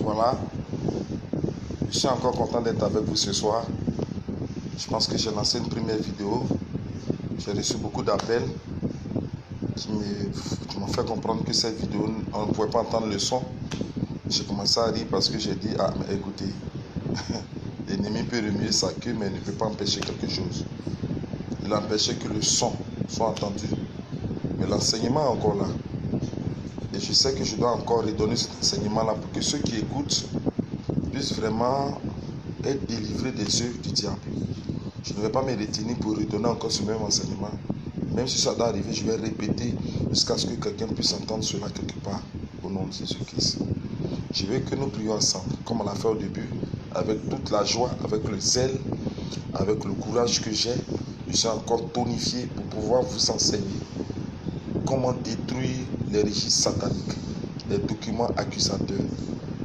Voilà, je suis encore content d'être avec vous ce soir. Je pense que j'ai lancé une première vidéo. J'ai reçu beaucoup d'appels qui m'ont fait comprendre que cette vidéo, on ne pouvait pas entendre le son. J'ai commencé à rire parce que j'ai dit, ah mais écoutez, l'ennemi peut remuer sa queue mais il ne peut pas empêcher quelque chose. Il a empêché que le son soit entendu. Mais l'enseignement est encore là. Et je sais que je dois encore redonner cet enseignement-là pour que ceux qui écoutent puissent vraiment être délivrés des œuvres du diable. Je ne vais pas me retenir pour redonner encore ce même enseignement. Même si ça doit arriver, je vais répéter jusqu'à ce que quelqu'un puisse entendre cela quelque part au nom de Jésus-Christ. Je veux que nous prions ensemble, comme on l'a fait au début, avec toute la joie, avec le zèle, avec le courage que j'ai. Je suis encore tonifié pour pouvoir vous enseigner comment détruire les régimes sataniques, les documents accusateurs.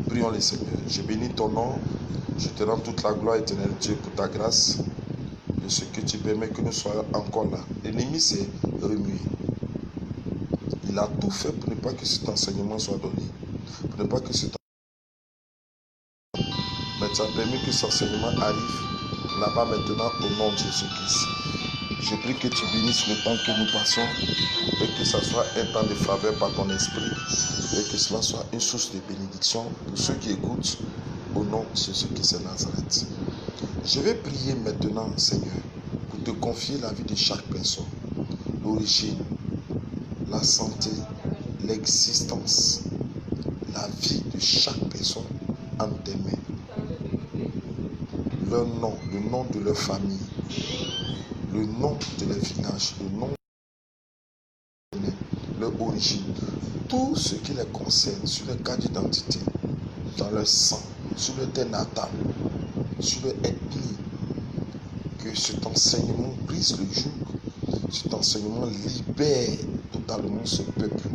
Prions le Seigneur. Je bénis ton nom. Je te rends toute la gloire, éternel Dieu, pour ta grâce. De ce que tu permets que nous soyons encore là. L'ennemi s'est remué. Il a tout fait pour ne pas que cet enseignement soit donné. Pour ne pas que cet enseignement... Mais tu as permis que cet enseignement arrive là-bas maintenant au nom de Jésus-Christ. Je prie que tu bénisses le temps que nous passons et que ce soit un temps de faveur par ton esprit et que cela soit une source de bénédiction pour ceux qui écoutent au nom de Jésus-Christ de Nazareth. Je vais prier maintenant, Seigneur, pour te confier la vie de chaque personne, l'origine, la santé, l'existence, la vie de chaque personne en tes mains. Leur nom, le nom de leur famille, le nom de leur village, le nom de leur origine, tout ce qui les concerne sur leur carte d'identité, dans leur sang, sur leur terre natale, sur leur ethnie, que cet enseignement brise le joug, cet enseignement libère totalement ce peuple.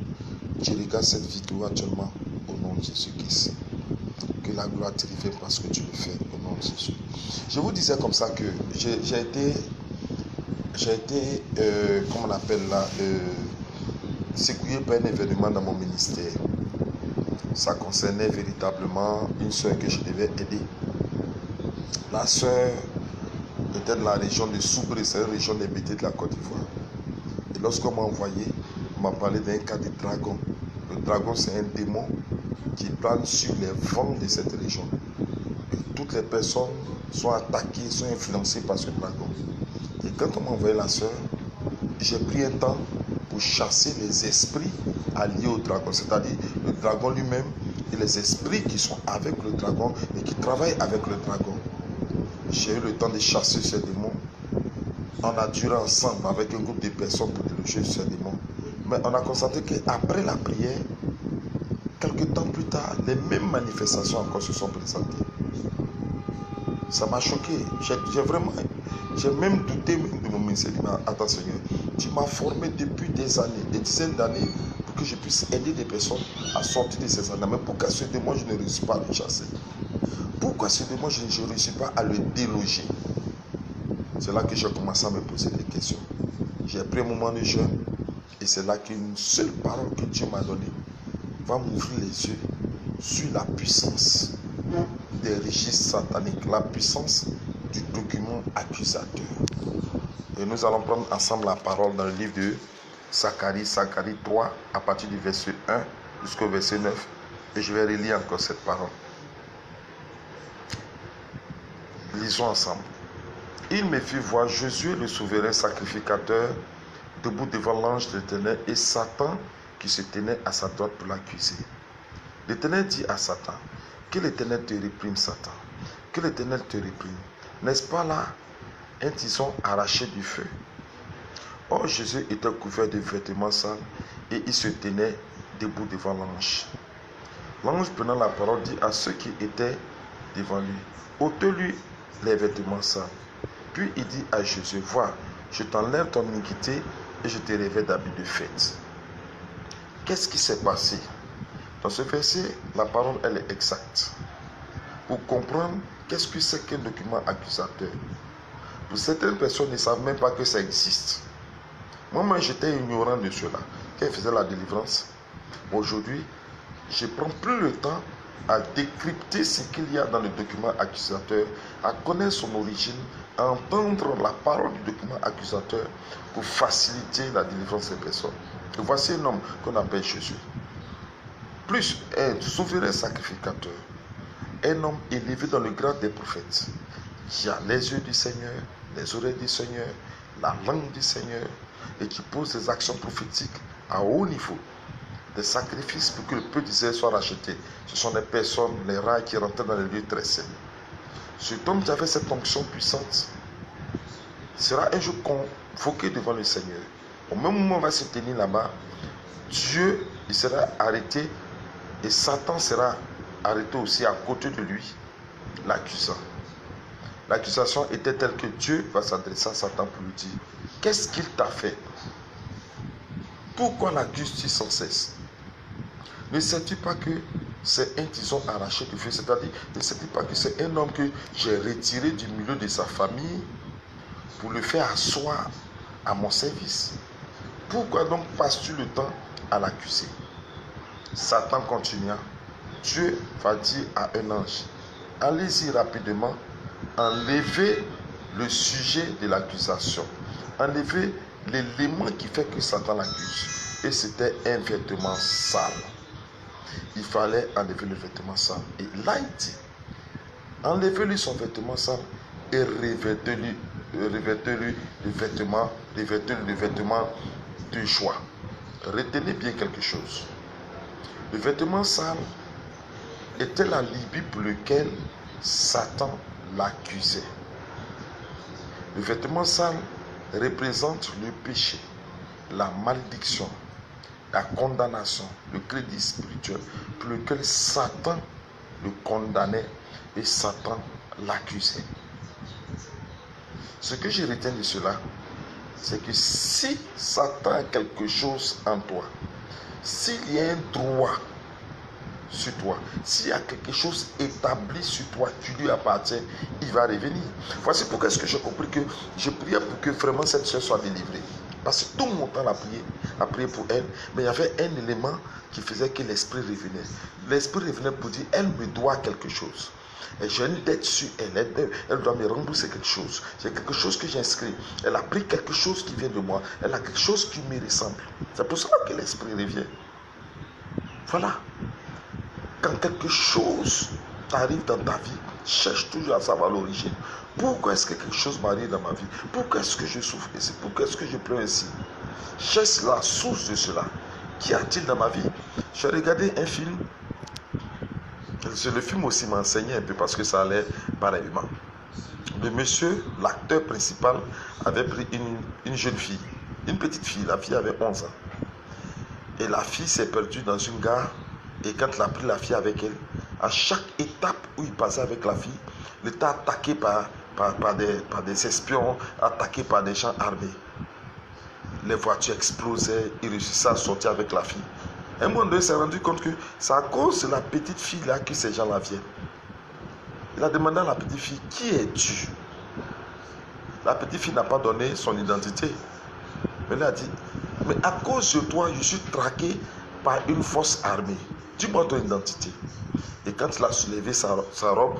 Je regarde cette vidéo actuellement au nom de Jésus-Christ. Que la gloire te revienne parce que tu le fais au nom de Jésus. Je vous disais comme ça que j'ai été comment on appelle là, secoué par un événement dans mon ministère. Ça concernait véritablement une soeur que je devais aider. La soeur était de la région de Soubré, c'est une région des BT de la Côte d'Ivoire. Et lorsqu'on m'a envoyé, on m'a parlé d'un cas de dragon. Le dragon, c'est un démon qui plane sur les vents de cette région. Et toutes les personnes sont attaquées, sont influencées par ce dragon. Et quand on m'a envoyé la soeur, j'ai pris un temps pour chasser les esprits alliés au dragon, c'est-à-dire le dragon lui-même et les esprits qui sont avec le dragon et qui travaillent avec le dragon. J'ai eu le temps de chasser ces démons. On a duré ensemble avec un groupe de personnes pour déloger ces démons. Mais on a constaté qu'après la prière, quelques temps plus tard, les mêmes manifestations encore se sont présentées. Ça m'a choqué. J'ai même douté de mon ministère. Attends Seigneur, tu m'as formé depuis des années, des dizaines d'années, pour que je puisse aider des personnes à sortir de ces années. Mais pourquoi ce démon, je ne réussis pas à le chasser? Pourquoi ce démon, je ne réussis pas à le déloger? C'est là que j'ai commencé à me poser des questions. J'ai pris un moment de jeûne et c'est là qu'une seule parole que Dieu m'a donnée va m'ouvrir les yeux sur la puissance des registres sataniques, la puissance du document accusateur. Et nous allons prendre ensemble la parole dans le livre de Zacharie 3, à partir du verset 1 jusqu'au verset 9. Et je vais relire encore cette parole. Lisons ensemble. Il me fit voir Josué, le souverain sacrificateur, debout devant l'ange de l'Éternel et Satan qui se tenait à sa droite pour l'accuser. L'Éternel dit à Satan, que l'Éternel te réprime, Satan, que l'Éternel te réprime. N'est-ce pas là un tison arraché du feu? Or Jésus était couvert de vêtements sales et il se tenait debout devant l'ange. L'ange prenant la parole dit à ceux qui étaient devant lui, ôtez-lui les vêtements sales. Puis il dit à Jésus, vois, je t'enlève ton iniquité et je te revêts d'habits de fête. Qu'est-ce qui s'est passé? Dans ce verset, la parole elle est exacte. Pour comprendre qu'est-ce que c'est qu'un document accusateur. Pour certaines personnes ne savent même pas que ça existe. Moi, j'étais ignorant de cela. Quand il faisait la délivrance, aujourd'hui, je ne prends plus le temps à décrypter ce qu'il y a dans le document accusateur, à connaître son origine, à entendre la parole du document accusateur pour faciliter la délivrance des personnes. Et voici un homme qu'on appelle Jésus. Plus un souverain sacrificateur, un homme élevé dans le grade des prophètes, qui a les yeux du Seigneur, les oreilles du Seigneur, la langue du Seigneur, et qui pose des actions prophétiques à haut niveau, des sacrifices pour que le peuple d'Israël soit racheté. Ce sont des personnes, les rails qui rentrent dans les lieux très saints. Cet homme qui avait cette onction puissante sera un jour convoqué devant le Seigneur. Au même moment où on va se tenir là-bas, Dieu il sera arrêté et Satan sera arrêté aussi à côté de lui, l'accusant. L'accusation était telle que Dieu va s'adresser à Satan pour lui dire: qu'est-ce qu'il t'a fait? Pourquoi l'accuses-tu sans cesse? Ne sais-tu pas que c'est un tison arraché de feu? C'est-à-dire, ne sais-tu pas que c'est un homme que j'ai retiré du milieu de sa famille pour le faire asseoir à mon service? Pourquoi donc passes-tu le temps à l'accuser? Satan continua. Dieu va dire à un ange: allez-y rapidement, enlevez le sujet de l'accusation, enlevez l'élément qui fait que Satan l'accuse. Et c'était un vêtement sale. Il fallait enlever le vêtement sale. Et là il dit: enlevez-lui son vêtement sale et revêtez-lui le vêtement de joie. Retenez bien quelque chose. Le vêtement sale était l'alibi pour lequel Satan l'accusait. Le vêtement sale représente le péché, la malédiction, la condamnation, le crédit spirituel pour lequel Satan le condamnait et Satan l'accusait. Ce que je retiens de cela, c'est que si Satan a quelque chose en toi, s'il y a un droit sur toi, s'il y a quelque chose établi sur toi qui lui appartient, il va revenir. Voici pourquoi est-ce que j'ai compris que je priais pour que vraiment cette soeur soit délivrée. Parce que tout mon temps a prié pour elle, mais il y avait un élément qui faisait que l'esprit revenait. L'esprit revenait pour dire: elle me doit quelque chose. Et j'ai une dette sur elle. Elle doit me rembourser quelque chose. J'ai quelque chose que j'ai inscrit. Elle a pris quelque chose qui vient de moi. Elle a quelque chose qui me ressemble. C'est pour cela que l'esprit revient. Voilà. Quand quelque chose t'arrive dans ta vie, cherche toujours à savoir l'origine. Pourquoi est-ce que quelque chose m'arrive dans ma vie? Pourquoi est-ce que je souffre ici? Pourquoi est-ce que je pleure ici? Cherche la source de cela. Qu'y a-t-il dans ma vie? J'ai regardé un film. Le film aussi m'a enseigné un peu parce que ça allait pareillement. Le monsieur, l'acteur principal, avait pris une jeune fille, une petite fille. La fille avait 11 ans. Et la fille s'est perdue dans une gare. Et quand il a pris la fille avec elle, à chaque étape où il passait avec la fille, il était attaqué par des espions, attaqué par des gens armés. Les voitures explosaient, il réussissait à sortir avec la fille. Un moment donné, il s'est rendu compte que c'est à cause de la petite fille là que ces gens-là viennent. Il a demandé à la petite fille: qui es-tu? La petite fille n'a pas donné son identité. Mais elle a dit: mais à cause de toi, je suis traqué par une force armée. Dis-moi ton identité. Et quand il a soulevé sa robe,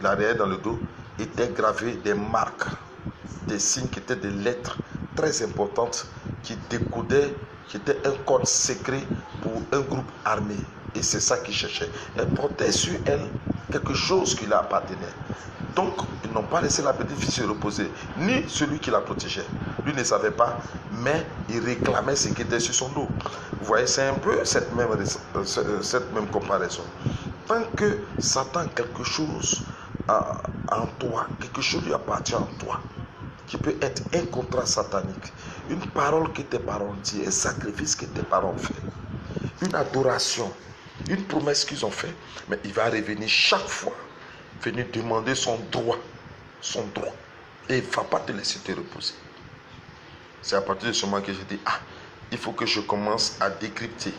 l'arrière dans le dos, était gravé des marques, des signes qui étaient des lettres très importantes qui décodaient, qui étaient un code secret pour un groupe armé. Et c'est ça qu'il cherchait. Elle portait sur elle quelque chose qui lui appartenait. Donc, ils n'ont pas laissé la petite fille se reposer, ni celui qui la protégeait. Lui ne savait pas, mais il réclamait ce qui était sur son dos. Vous voyez, c'est un peu cette même comparaison. Tant que Satan a quelque chose en toi, quelque chose lui appartient en toi, qui peut être un contrat satanique, une parole que tes parents disent, un sacrifice que tes parents font, une adoration, une promesse qu'ils ont faite, mais il va revenir chaque fois, venir demander son droit, et il ne va pas te laisser te reposer. C'est à partir de ce moment que j'ai dit: ah, il faut que je commence à décrypter,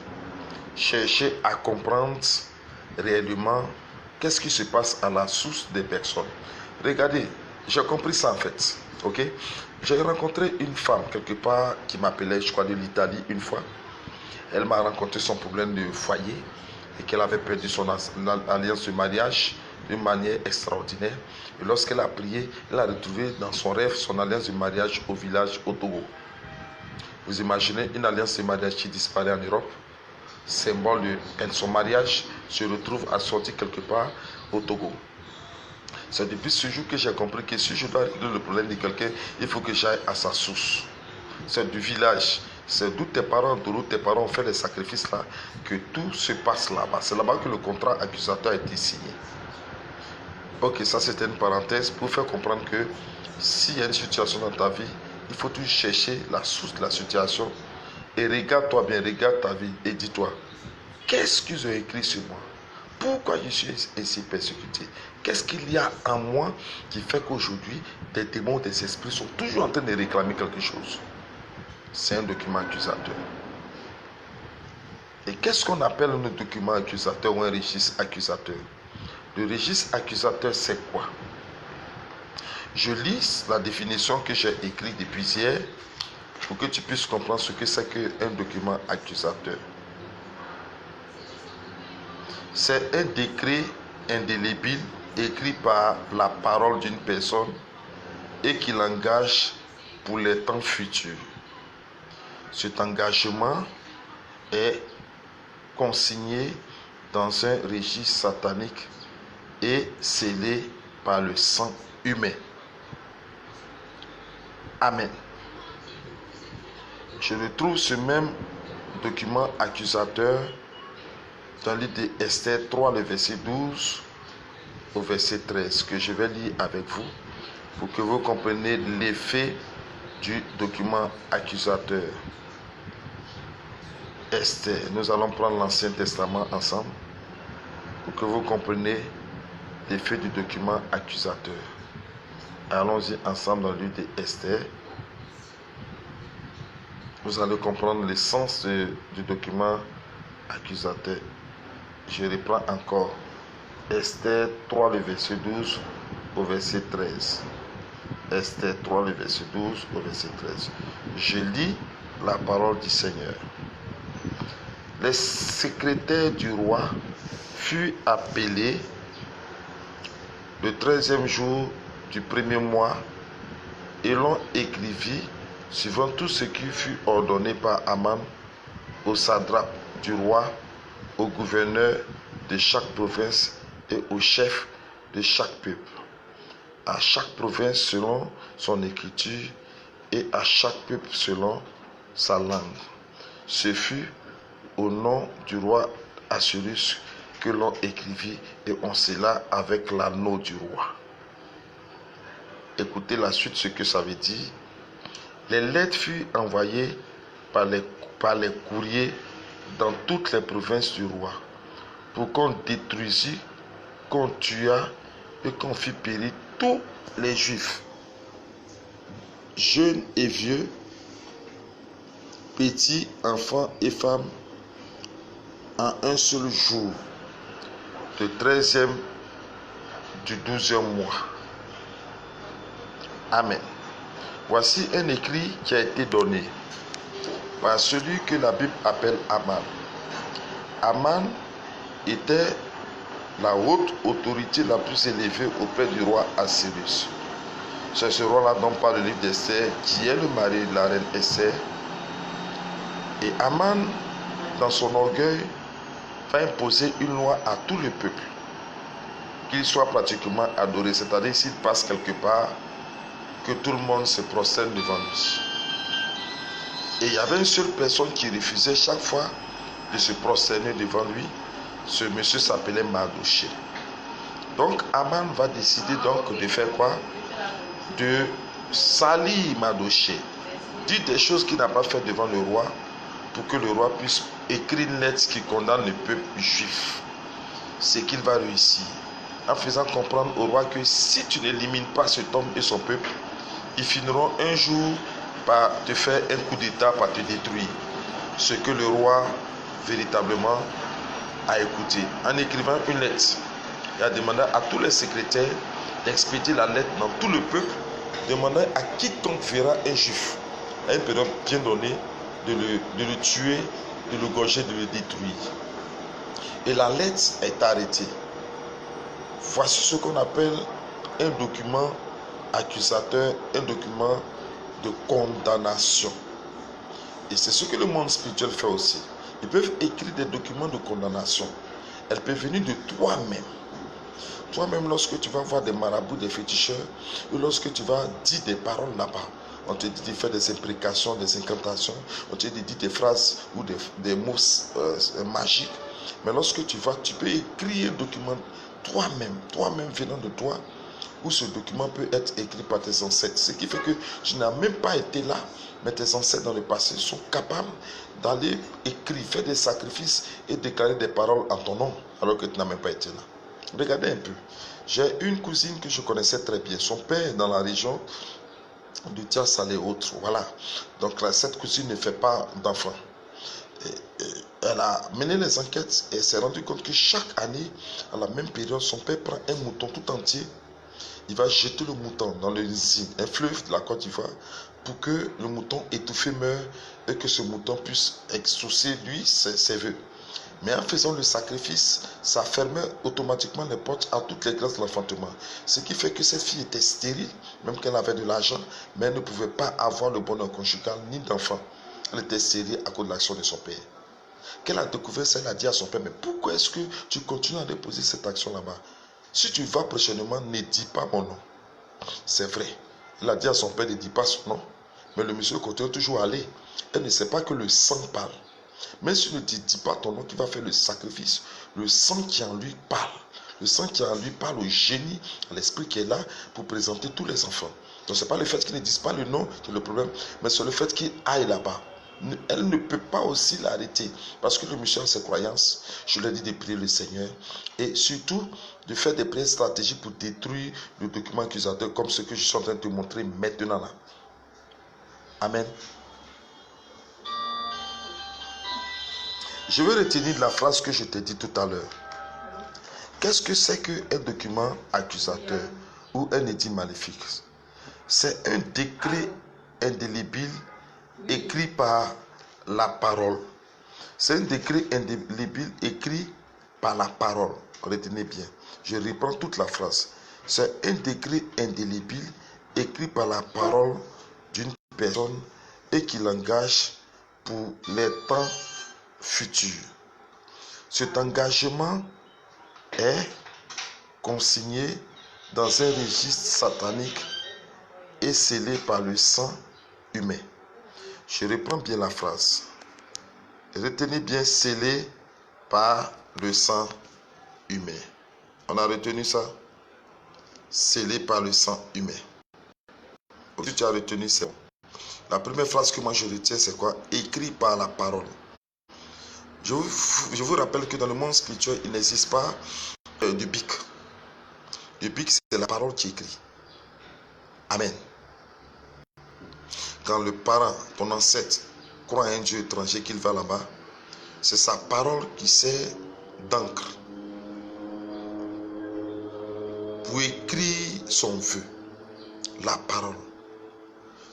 chercher à comprendre réellement qu'est-ce qui se passe à la source des personnes. Regardez, j'ai compris ça en fait, ok? J'ai rencontré une femme quelque part qui m'appelait, je crois, de l'Italie une fois. Elle m'a raconté son problème de foyer. et qu'elle avait perdu son alliance de mariage d'une manière extraordinaire. Et lorsqu'elle a prié, elle a retrouvé dans son rêve son alliance de mariage au village au Togo. Vous imaginez une alliance de mariage qui disparaît en Europe, symbole de son mariage se retrouve assorti quelque part au Togo. C'est depuis ce jour que j'ai compris que si je dois régler le problème de quelqu'un, il faut que j'aille à sa source. C'est du village. C'est d'où tes parents ont fait les sacrifices là, que tout se passe là-bas. C'est là-bas que le contrat accusateur a été signé. Ok, ça c'était une parenthèse pour faire comprendre que s'il y a une situation dans ta vie, il faut toujours chercher la source de la situation et regarde-toi bien, regarde ta vie et dis-toi, qu'est-ce qu'ils ont écrit sur moi? Pourquoi je suis ainsi persécuté? Qu'est-ce qu'il y a en moi qui fait qu'aujourd'hui, des démons, des esprits sont toujours en train de réclamer quelque chose? C'est un document accusateur. Et qu'est-ce qu'on appelle un document accusateur ou un registre accusateur? Le registre accusateur, c'est quoi? Je lis la définition que j'ai écrite depuis hier pour que tu puisses comprendre ce que c'est qu'un document accusateur. C'est un décret indélébile écrit par la parole d'une personne et qui l'engage pour les temps futurs. Cet engagement est consigné dans un registre satanique et scellé par le sang humain. Amen. Je retrouve ce même document accusateur dans le livre d'Esther 3, le verset 12 au verset 13, que je vais lire avec vous pour que vous compreniez l'effet du document accusateur. Esther, nous allons prendre l'Ancien Testament ensemble pour que vous compreniez l'effet du document accusateur. Allons-y ensemble dans le livre d'Esther. Vous allez comprendre le sens du document accusateur. Je reprends encore. Esther 3, le verset 12 au verset 13. Esther 3, le verset 12 au verset 13. Je lis la parole du Seigneur. Les secrétaires du roi furent appelés le 13e jour du premier mois et l'on écrivit suivant tout ce qui fut ordonné par Aman au satrape du roi, au gouverneur de chaque province et au chef de chaque peuple, à chaque province selon son écriture et à chaque peuple selon sa langue. Ce fut au nom du roi Assuérus que l'on écrivit et on scella avec l'anneau du roi. Écoutez la suite, ce que ça veut dire. Les lettres furent envoyées par les courriers dans toutes les provinces du roi, pour qu'on détruisît, qu'on tuât et qu'on fit périr tous les Juifs, jeunes et vieux, petits, enfants et femmes, en un seul jour, le 13e du 12e mois. Amen. Voici un écrit qui a été donné par celui que la Bible appelle Aman. Aman était la haute autorité la plus élevée auprès du roi Assuérus. C'est ce roi-là dont parle le livre d'Esther, qui est le mari de la reine Esther. Et Aman, dans son orgueil, va imposer une loi à tout le peuple, qu'il soit pratiquement adoré, c'est-à-dire s'il passe quelque part, que tout le monde se prosterne devant lui. Et il y avait une seule personne qui refusait chaque fois de se prosterner devant lui. Ce monsieur s'appelait Mardochée. Donc Aman va décider donc de faire quoi? De salir Mardochée, dire des choses qu'il n'a pas fait devant le roi, pour que le roi puisse écrire une lettre qui condamne le peuple juif. C'est qu'il va réussir, en faisant comprendre au roi que si tu n'élimines pas cet homme et son peuple, ils finiront un jour par te faire un coup d'état, par te détruire. Ce que le roi véritablement a écouté. En écrivant une lettre, il a demandé à tous les secrétaires d'expédier la lettre dans tout le peuple, demandant à quiconque verra un juif, à une période bien donnée, de le tuer, de le gorger, de le détruire. et la lettre est arrêtée. Voici ce qu'on appelle un document accusateur, un document de condamnation. Et c'est ce que le monde spirituel fait aussi. Ils peuvent écrire des documents de condamnation. Elle peut venir de toi-même. Toi-même, lorsque tu vas voir des marabouts, des féticheurs, ou lorsque tu vas dire des paroles là-bas, on te dit de faire des imprécations, des incantations, on te dit de dire des phrases ou des mots magiques. Mais lorsque tu vas, tu peux écrire un document toi-même venant de toi, où ce document peut être écrit par tes ancêtres. Ce qui fait que tu n'as même pas été là, mais tes ancêtres dans le passé sont capables d'aller écrire, faire des sacrifices et déclarer des paroles en ton nom, alors que tu n'as même pas été là. Regardez un peu. J'ai une cousine que je connaissais très bien. Son père est dans la région du Tiassal et autres. Voilà. Donc là, cette cousine ne fait pas d'enfants. Elle a mené les enquêtes et s'est rendu compte que chaque année, à la même période, son père prend un mouton tout entier. Il va jeter le mouton dans le Zine, un fleuve de la Côte d'Ivoire, pour que le mouton étouffé meure et que ce mouton puisse exaucer lui ses vœux. Mais en faisant le sacrifice, ça fermait automatiquement les portes à toutes les grâces de l'enfantement. Ce qui fait que cette fille était stérile, même qu'elle avait de l'argent, mais elle ne pouvait pas avoir le bonheur conjugal ni d'enfant. Elle était stérile à cause de l'action de son père. Qu'elle a découvert ça, elle a dit à son père, mais pourquoi est-ce que tu continues à déposer cette action là-bas? Si tu vas prochainement, ne dis pas mon nom. C'est vrai. Elle a dit à son père, ne dis pas son nom. Mais le monsieur continue toujours à aller. Elle ne sait pas que le sang parle. Mais si tu ne dis pas ton nom qui va faire le sacrifice, le sang qui en lui parle. Le sang qui en lui parle au génie, à l'esprit qui est là pour présenter tous les enfants. Donc ce n'est pas le fait qu'ils ne disent pas le nom qui est le problème, mais c'est le fait qu'il aille là-bas. Elle ne peut pas aussi l'arrêter parce que le monsieur a ses croyances. Je lui ai dit de prier le Seigneur et surtout de faire des prières stratégiques pour détruire le document accusateur comme ce que je suis en train de te montrer maintenant là. Amen. Je vais retenir la phrase que je t'ai dit tout à l'heure. Qu'est-ce que c'est qu'un document accusateur ou un édit maléfique? C'est un décret indélébile écrit par la parole. C'est un décret indélébile écrit par la parole. Retenez bien. Je reprends toute la phrase. C'est un décret indélébile écrit par la parole d'une personne et qui l'engage pour les temps futurs. Cet engagement est consigné dans un registre satanique et scellé par le sang humain. Je reprends bien la phrase. Retenez bien, scellé par le sang humain. On a retenu ça? Scellé par le sang humain. Si tu as retenu ça, la première phrase que moi je retiens, c'est quoi? Écrit par la parole. Je vous rappelle que dans le monde spirituel, il n'existe pas de bic. Le bic, c'est la parole qui écrit. Amen. Quand le parent, ton ancêtre, croit à un Dieu étranger qu'il va là-bas, c'est sa parole qui sert d'encre pour écrire son vœu. La parole.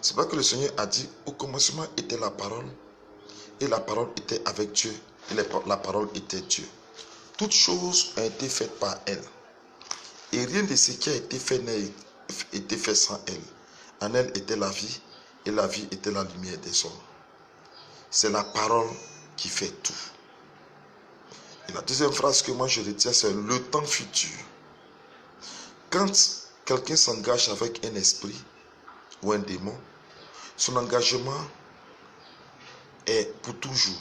C'est pas que le Seigneur a dit au commencement était la parole et la parole était avec Dieu et la parole était Dieu. Toutes choses ont été faites par elle et rien de ce qui a été fait n'a été fait sans elle. En elle était la vie et la vie était la lumière des hommes. C'est la parole qui fait tout. Et la deuxième phrase que moi je retiens, c'est le temps futur. Quand quelqu'un s'engage avec un esprit ou un démon, son engagement est pour toujours.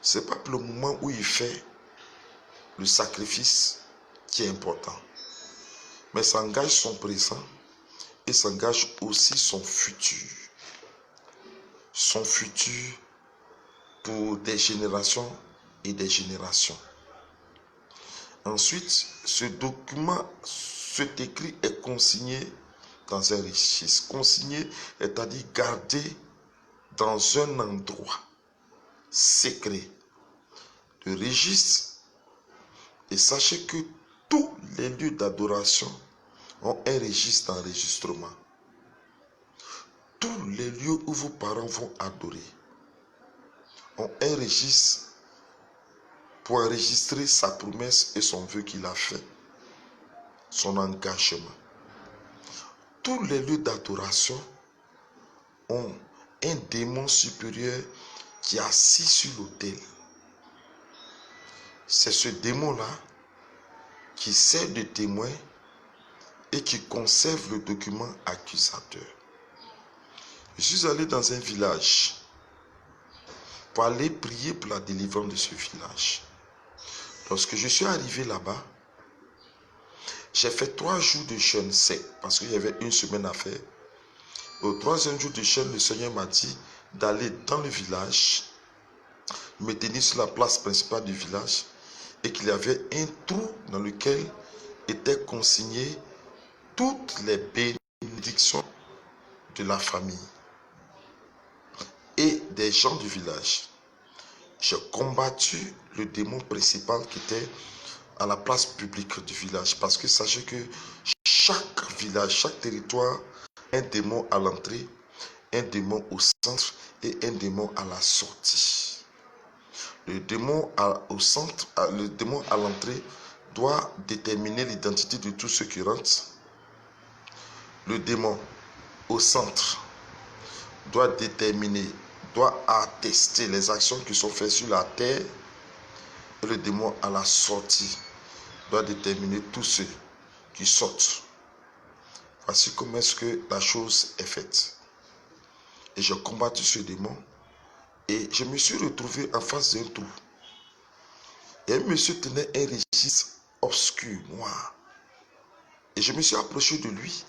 Ce n'est pas pour le moment où il fait le sacrifice qui est important, mais ça engage son présent et ça engage aussi son futur. Son futur pour des générations et des générations. Ensuite, ce document, cet écrit est consigné dans un registre. Consigné, c'est-à-dire gardé dans un endroit secret. Le registre, et sachez que tous les lieux d'adoration ont un registre d'enregistrement. Tous les lieux où vos parents vont adorer ont un registre pour enregistrer sa promesse et son vœu qu'il a fait, son engagement. Tous les lieux d'adoration ont un démon supérieur qui est assis sur l'autel. C'est ce démon-là qui sert de témoin et qui conserve le document accusateur. Je suis allé dans un village pour aller prier pour la délivrance de ce village. Lorsque je suis arrivé là-bas, j'ai fait 3 jours de jeûne sec parce qu'il y avait une semaine à faire. Au 3e jour de jeûne, le Seigneur m'a dit d'aller dans le village, me tenir sur la place principale du village et qu'il y avait un trou dans lequel étaient consignées toutes les bénédictions de la famille et des gens du village. J'ai combattu le démon principal qui était à la place publique du village. Parce que sachez que chaque village, chaque territoire, un démon à l'entrée, un démon au centre et un démon à la sortie. Le démon au centre, le démon à l'entrée doit déterminer l'identité de tous ceux qui rentrent. Le démon au centre doit attester les actions qui sont faites sur la terre. Et le démon à la sortie doit déterminer tous ceux qui sortent. Voici comment est-ce que la chose est faite. Et j'ai combattu ce démon et je me suis retrouvé en face d'un trou. Et un monsieur tenait un registre obscur, noir. Et je me suis approché de lui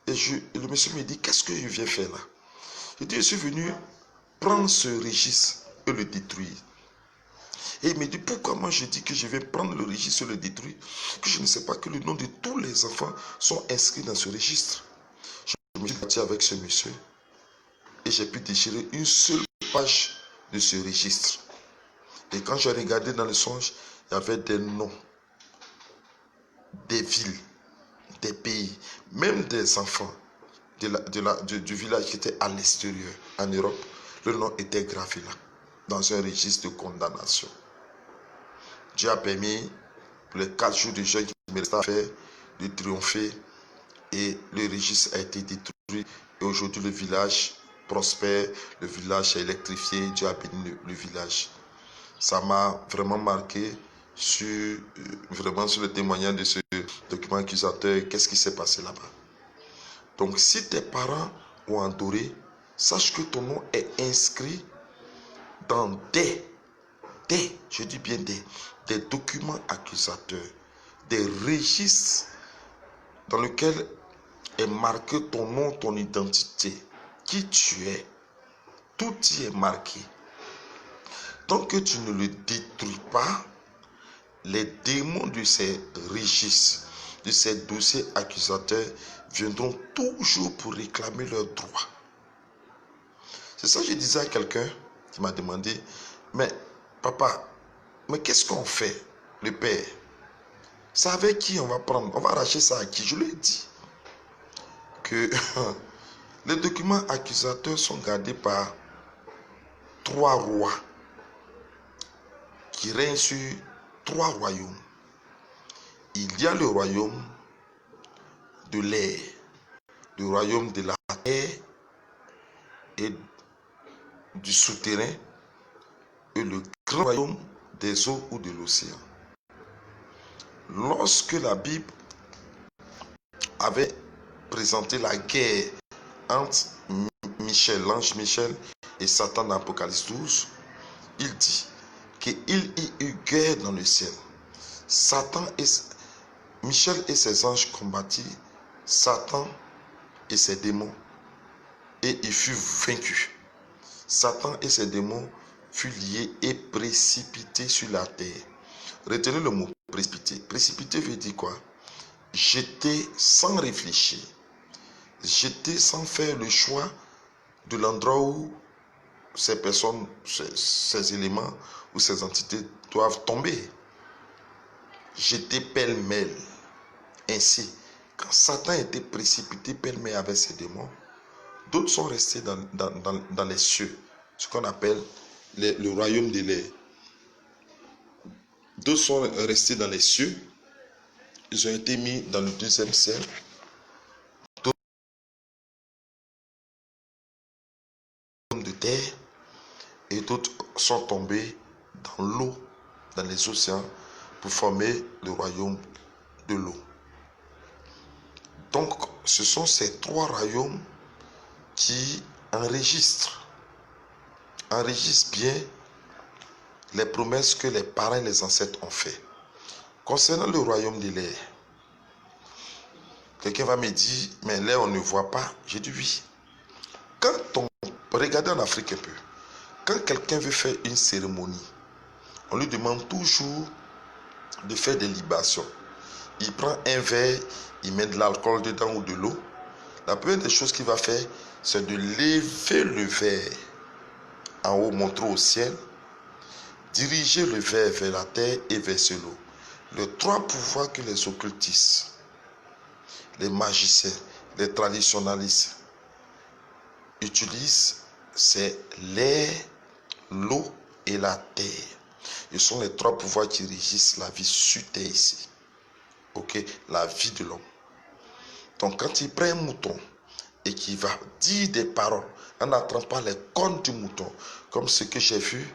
et le monsieur me dit, qu'est-ce que je viens faire là? Je dis, je suis venu prendre ce registre et le détruire. Et il me dit, pourquoi moi je dis que je vais prendre le registre et le détruire, que je ne sais pas que le nom de tous les enfants sont inscrits dans ce registre. Je me suis battu avec ce monsieur et j'ai pu déchirer une seule page de ce registre. Et quand j'ai regardé dans le songe, il y avait des noms, des villes, des pays, même des enfants du village qui était à l'extérieur, en Europe. Le nom était gravé là, dans un registre de condamnation. Dieu a permis, pour les 4 jours de jeûne qui me restaient à faire, de triompher et le registre a été détruit. Et aujourd'hui, le village prospère, le village est électrifié, Dieu a béni le village. Ça m'a vraiment marqué vraiment sur le témoignage de ce document accusateur. Qu'est-ce qui s'est passé là-bas? Donc, si tes parents ont adoré, sache que ton nom est inscrit dans je dis bien des documents accusateurs, des registres dans lesquels est marqué ton nom, ton identité, qui tu es. Tout y est marqué. Tant que tu ne le détruis pas, les démons de ces registres, de ces dossiers accusateurs viendront toujours pour réclamer leurs droits. C'est ça que je disais à quelqu'un qui m'a demandé, mais papa, mais qu'est-ce qu'on fait, le père? C'est avec qui on va prendre? On va arracher ça à qui? Je lui ai dit que les documents accusateurs sont gardés par 3 rois qui règnent sur 3 royaumes. Il y a le royaume de l'air, le royaume de la terre et du souterrain et le grand royaume des eaux ou de l'océan. Lorsque la Bible avait présenté la guerre entre l'ange Michel et Satan dans Apocalypse 12, il dit qu'il y eut guerre dans le ciel. Michel et ses anges combattirent Satan et ses démons et il fut vaincu. Satan et ses démons furent liés et précipités sur la terre. Retenez le mot précipité. Précipité veut dire quoi? Jeter sans réfléchir. Jeter sans faire le choix de l'endroit où ces personnes, ces éléments ou ces entités doivent tomber. Jeter pêle-mêle. Ainsi, quand Satan était précipité pêle-mêle avec ses démons, d'autres sont restés dans les cieux, ce qu'on appelle le royaume de l'air. D'autres sont restés dans les cieux. Ils ont été mis dans le deuxième ciel. D'autres de terre. Et d'autres sont tombés dans l'eau, dans les océans, pour former le royaume de l'eau. Donc, ce sont ces trois royaumes qui enregistrent bien les promesses que les parents et les ancêtres ont faites. Concernant le royaume de l'air, quelqu'un va me dire, mais l'air on ne voit pas. J'ai dit oui. Regardez en Afrique un peu, quand quelqu'un veut faire une cérémonie, on lui demande toujours de faire des libations. Il prend un verre, il met de l'alcool dedans ou de l'eau. La première des choses qu'il va faire, c'est de lever le verre en haut, montrer au ciel, diriger le verre vers la terre et verser l'eau. Les trois pouvoirs que les occultistes, les magiciens, les traditionalistes utilisent, c'est l'air, l'eau et la terre. Ce sont les trois pouvoirs qui régissent la vie sur terre ici. Ok, la vie de l'homme. Donc quand il prend un mouton et qu'il va dire des paroles en attrapant les cornes du mouton, comme ce que j'ai vu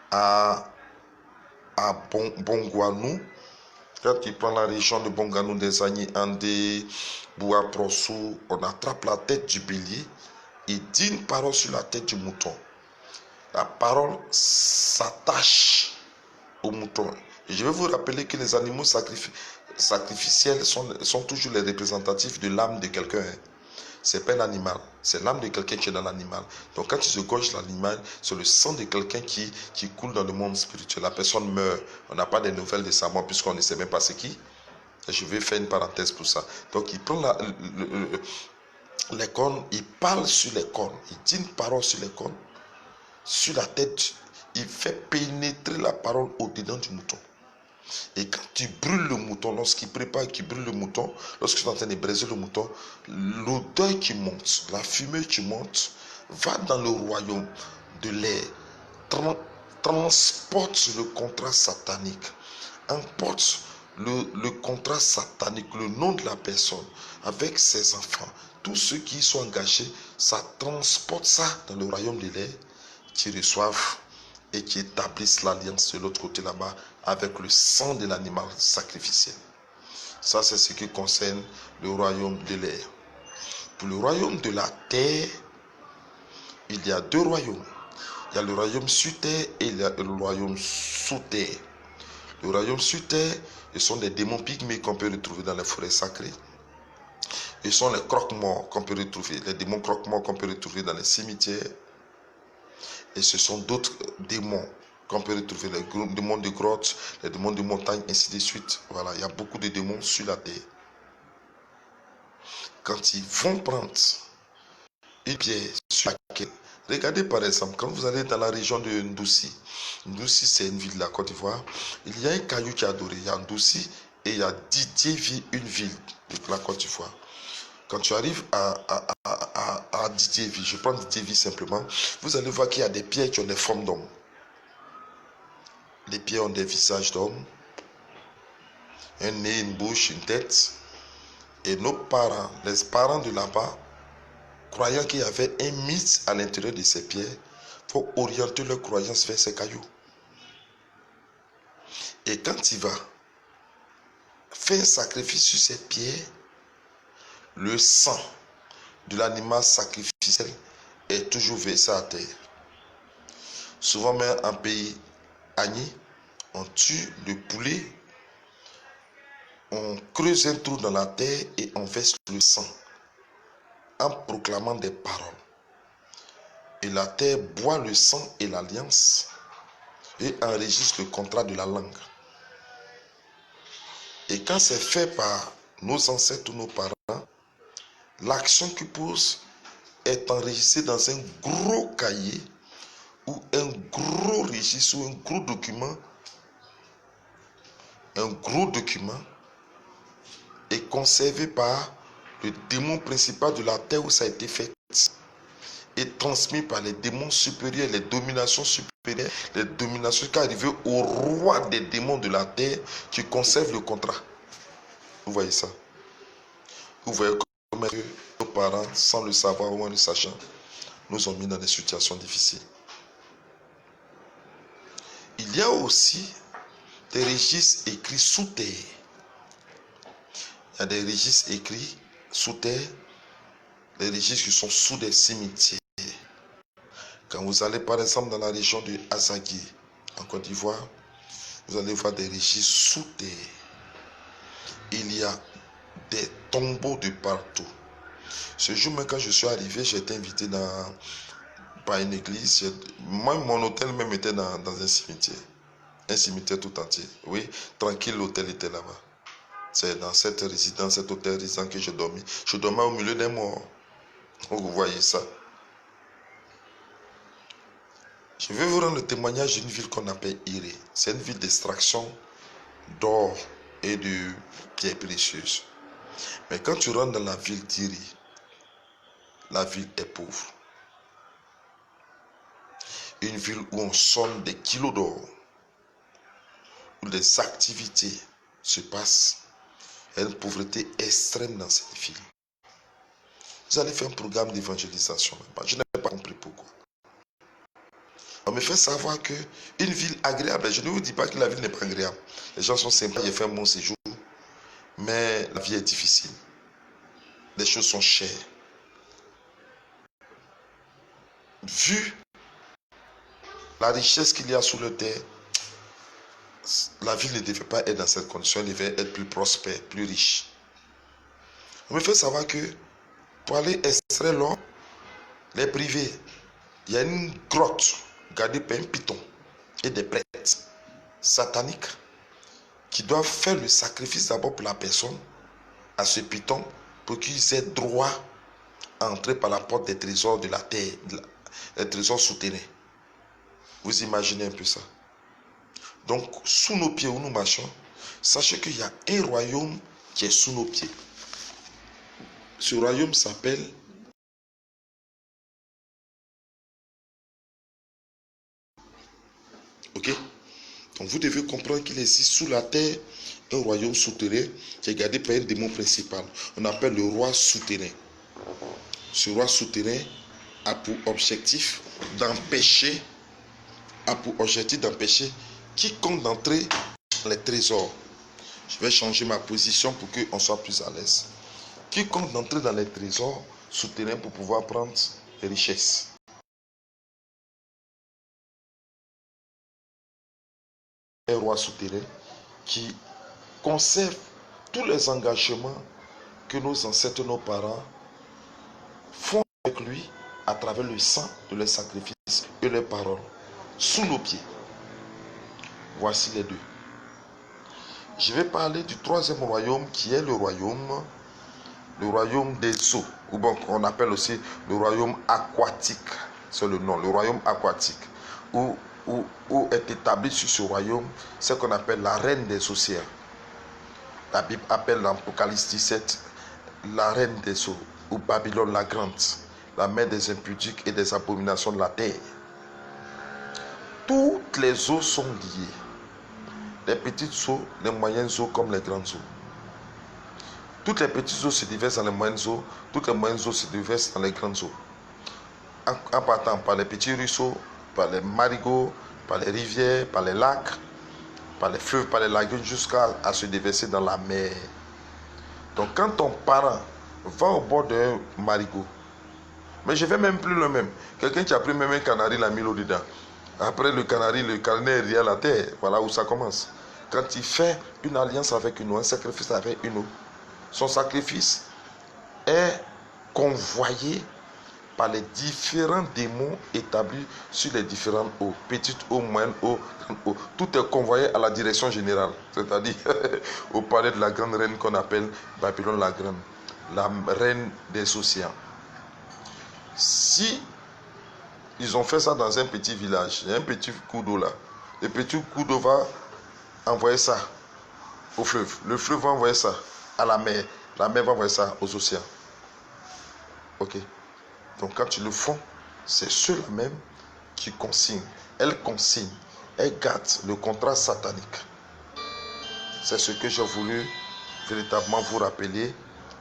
à Bongouanou, quand il prend la région de Bongouanou, des Agni Andé, Bouaprossou, on attrape la tête du bélier, il dit une parole sur la tête du mouton. La parole s'attache au mouton. Et je vais vous rappeler que les animaux sacrificiels sont toujours les représentatifs de l'âme de quelqu'un. C'est pas un animal, c'est l'âme de quelqu'un qui est dans l'animal. Donc quand tu se gorges l'animal, c'est le sang de quelqu'un qui coule dans le monde spirituel. La personne meurt. On n'a pas de nouvelles de sa mort puisqu'on ne sait même pas c'est qui. Je vais faire une parenthèse pour ça. Donc il prend les cornes, il parle sur les cornes. Il dit une parole sur les cornes, sur la tête. Il fait pénétrer la parole au-dedans du mouton. Et quand tu brûles le mouton, lorsqu'il prépare, qu'il brûle le mouton, lorsque tu es en train de briser le mouton, l'odeur qui monte, la fumée qui monte, va dans le royaume de l'air, transporte le contrat satanique, emporte le contrat satanique, le nom de la personne, avec ses enfants, tous ceux qui y sont engagés, ça transporte ça dans le royaume de l'air, qui reçoivent et qui établissent l'alliance de l'autre côté là-bas avec le sang de l'animal sacrificiel. Ça, c'est ce qui concerne le royaume de l'air. Pour le royaume de la terre, il y a deux royaumes. Il y a le royaume sur terre et il y a le royaume sous terre. Le royaume sur terre, ce sont des démons pygmées qu'on peut retrouver dans les forêts sacrées. Ce sont les croque-morts qu'on peut retrouver, les démons croque-morts qu'on peut retrouver dans les cimetières. Et ce sont d'autres démons qu'on peut retrouver, les démons de grottes, les démons de montagne, ainsi de suite. Voilà, il y a beaucoup de démons sur la terre. Quand ils vont prendre une pierre sur laquelle, regardez par exemple, quand vous allez dans la région de Ndoussi, Ndoussi c'est une ville de la Côte d'Ivoire, il y a un caillou qui est adoré, il y a Ndoussi et il y a Didiéville, une ville de la Côte d'Ivoire. Quand tu arrives à Didiéville, je prends Didiéville simplement, vous allez voir qu'il y a des pierres qui ont des formes d'hommes. Les pierres ont des visages d'hommes, un nez, une bouche, une tête. Et nos parents, les parents de là-bas, croyant qu'il y avait un mythe à l'intérieur de ces pierres, faut orienter leur croyance vers ces cailloux. Et quand il va faire un sacrifice sur ces pierres, le sang de l'animal sacrificiel est toujours versé à terre. Souvent même en pays Agni, on tue le poulet, on creuse un trou dans la terre et on verse le sang en proclamant des paroles. Et la terre boit le sang et l'alliance et enregistre le contrat de la langue. Et quand c'est fait par nos ancêtres ou nos parents, l'action qu'ils posent est enregistrée dans un gros cahier ou un gros registre ou un gros document est conservé par le démon principal de la terre où ça a été fait et transmis par les démons supérieurs, les dominations supérieures les dominations qui arrivaient au roi des démons de la terre qui conserve le contrat. Vous voyez ça? Vous voyez comment nos parents, sans le savoir ou en le sachant, nous ont mis dans des situations difficiles. Il y a aussi des registres écrits sous terre. Il y a des registres écrits sous terre, des registres qui sont sous des cimetières. Quand vous allez par exemple dans la région de Azagui, en Côte d'Ivoire, vous allez voir des registres sous terre. Il y a des tombeaux de partout. Ce jour même quand je suis arrivé, j'ai été invité par une église. Moi, mon hôtel même était dans un cimetière. Un cimetière tout entier. Oui, tranquille, l'hôtel était là-bas. C'est dans cette résidence, cet hôtel résidence que je dormais. Je dormais au milieu des morts. Vous voyez ça. Je vais vous rendre le témoignage d'une ville qu'on appelle Iré. C'est une ville d'extraction d'or et de pierres précieuses. Mais quand tu rentres dans la ville d'Iré, la ville est pauvre. Une ville où on sonne des kilos d'or, où des activités se passent. Il y a une pauvreté extrême dans cette ville. Vous allez faire un programme d'évangélisation. Je n'ai pas compris pourquoi. On me fait savoir qu'une ville agréable, je ne vous dis pas que la ville n'est pas agréable. Les gens sont sympas, j'ai fait un bon séjour. Mais la vie est difficile. Les choses sont chères. Vu la richesse qu'il y a sous le terre, la ville ne devait pas être dans cette condition, elle devait être plus prospère, plus riche. On me fait savoir que pour aller extraire l'or, les privés, il y a une grotte gardée par un python et des prêtres sataniques qui doivent faire le sacrifice d'abord pour la personne à ce python pour qu'ils aient droit à entrer par la porte des trésors de la terre, les trésors souterrains. Vous imaginez un peu ça. Donc, sous nos pieds où nous marchons, sachez qu'il y a un royaume qui est sous nos pieds. Ce royaume s'appelle ok? Donc vous devez comprendre qu'il existe sous la terre un royaume souterrain qui est gardé par un démon principal. On appelle le roi souterrain. Ce roi souterrain a pour objectif d'empêcher quiconque d'entrer dans les trésors. Je vais changer ma position pour qu'on soit plus à l'aise. Quiconque d'entrer dans les trésors souterrains pour pouvoir prendre les richesses. Un roi souterrain qui conserve tous les engagements que nos ancêtres, nos parents font avec lui à travers le sang de leurs sacrifices et leurs paroles sous nos pieds. Voici les deux. Je vais parler du troisième royaume qui est le royaume des eaux, ou bon, on appelle aussi le royaume aquatique. C'est le nom, le royaume aquatique, où est établi sur ce royaume ce qu'on appelle la reine des océans. La Bible appelle l'Apocalypse 17 la reine des eaux, ou Babylone la grande, la mère des impudiques et des abominations de la terre. Toutes les eaux sont liées. Les petites eaux, les moyennes eaux comme les grandes eaux. Toutes les petites eaux se déversent dans les moyennes eaux, toutes les moyennes eaux se déversent dans les grandes eaux. En partant par les petits ruisseaux, par les marigots, par les rivières, par les lacs, par les fleuves, par les lagunes, jusqu'à se déverser dans la mer. Donc quand ton parent va au bord d'un marigot, mais je vais même plus le même. Quelqu'un qui a pris même un canari, l'a mis l'eau dedans. Après le canari est lié à la terre. Voilà où ça commence. Quand il fait une alliance avec une eau, un sacrifice avec une eau, son sacrifice est convoyé par les différents démons établis sur les différentes eaux. Petite eau, moyenne eau, grande eau. Tout est convoyé à la direction générale. C'est-à-dire au palais de la grande reine qu'on appelle Babylone la grande. La reine des océans. Si ils ont fait ça dans un petit village, il y a un petit cours d'eau là. Le petit cours d'eau va envoyer ça au fleuve. Le fleuve va envoyer ça à la mer. La mer va envoyer ça aux océans. Ok. Donc quand ils le font, c'est ceux-là même qui consigne, elle consigne, elle gâte le contrat satanique. C'est ce que j'ai voulu véritablement vous rappeler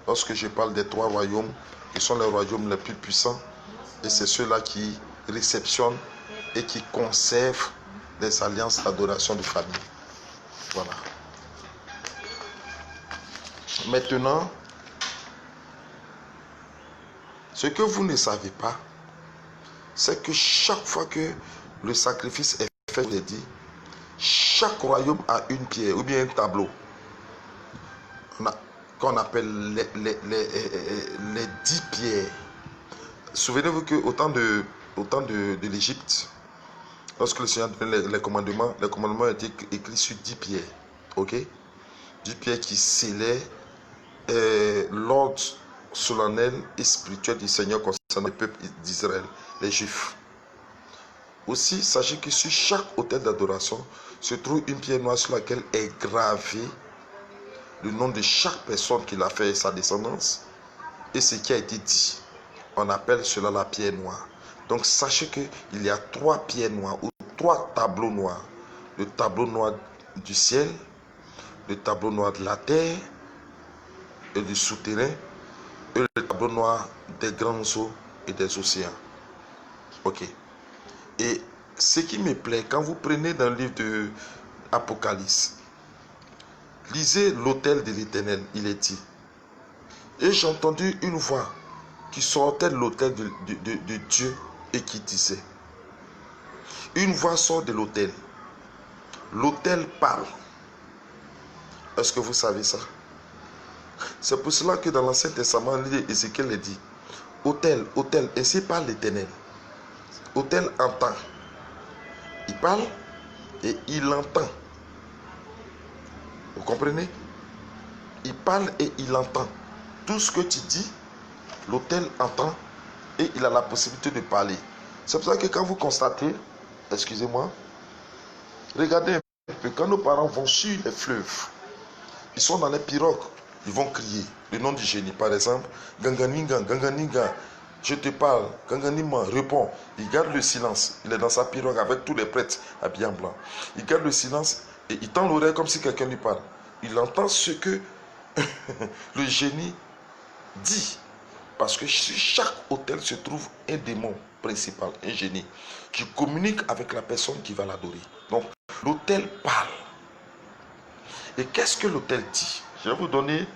lorsque je parle des 3 royaumes qui sont les royaumes les plus puissants, et c'est ceux-là qui réceptionnent et qui conservent les alliances d'adoration de famille. Voilà. Maintenant, ce que vous ne savez pas, c'est que chaque fois que le sacrifice est fait, je vous l'ai dit, chaque royaume a une pierre ou bien un tableau qu'on appelle les 10 pierres. Souvenez-vous qu'au temps de l'Égypte, lorsque le Seigneur donnait les commandements étaient écrits sur 10 pierres. Ok? 10 pierres qui scellaient l'ordre solennel et spirituel du Seigneur concernant le peuple d'Israël, les Juifs. Aussi, sachez que sur chaque autel d'adoration se trouve une pierre noire sur laquelle est gravé le nom de chaque personne qui l'a fait et sa descendance et ce qui a été dit. On appelle cela la pierre noire. Donc sachez qu'il y a 3 pierres noires ou 3 tableaux noirs. Le tableau noir du ciel, le tableau noir de la terre et du souterrain, et le tableau noir des grands eaux et des océans. Ok. Et ce qui me plaît, quand vous prenez dans le livre de Apocalypse, lisez l'autel de l'Éternel, il est dit. Et j'ai entendu une voix qui sortait de l'autel de Dieu et qui disait, une voix sort de l'autel. L'autel parle. Est-ce que vous savez ça? C'est pour cela que dans l'Ancien Testament, Ézéchiel dit, autel, autel, ainsi parle l'Éternel. Autel entend. Il parle et il entend. Vous comprenez? Il parle et il entend. Tout ce que tu dis, l'autel entend et il a la possibilité de parler. C'est pour ça que quand vous constatez, excusez-moi, regardez un peu, quand nos parents vont sur les fleuves, ils sont dans les pirogues, ils vont crier le nom du génie. Par exemple, Ganganinga, Ganganinga, je te parle, Ganganima, réponds. Il garde le silence. Il est dans sa pirogue avec tous les prêtres habillés en blanc. Il garde le silence et il tend l'oreille comme si quelqu'un lui parle. Il entend ce que le génie dit. Parce que sur chaque autel se trouve un démon principal, un génie, qui communique avec la personne qui va l'adorer. Donc, l'autel parle. Et qu'est-ce que l'autel dit? Je vais vous donner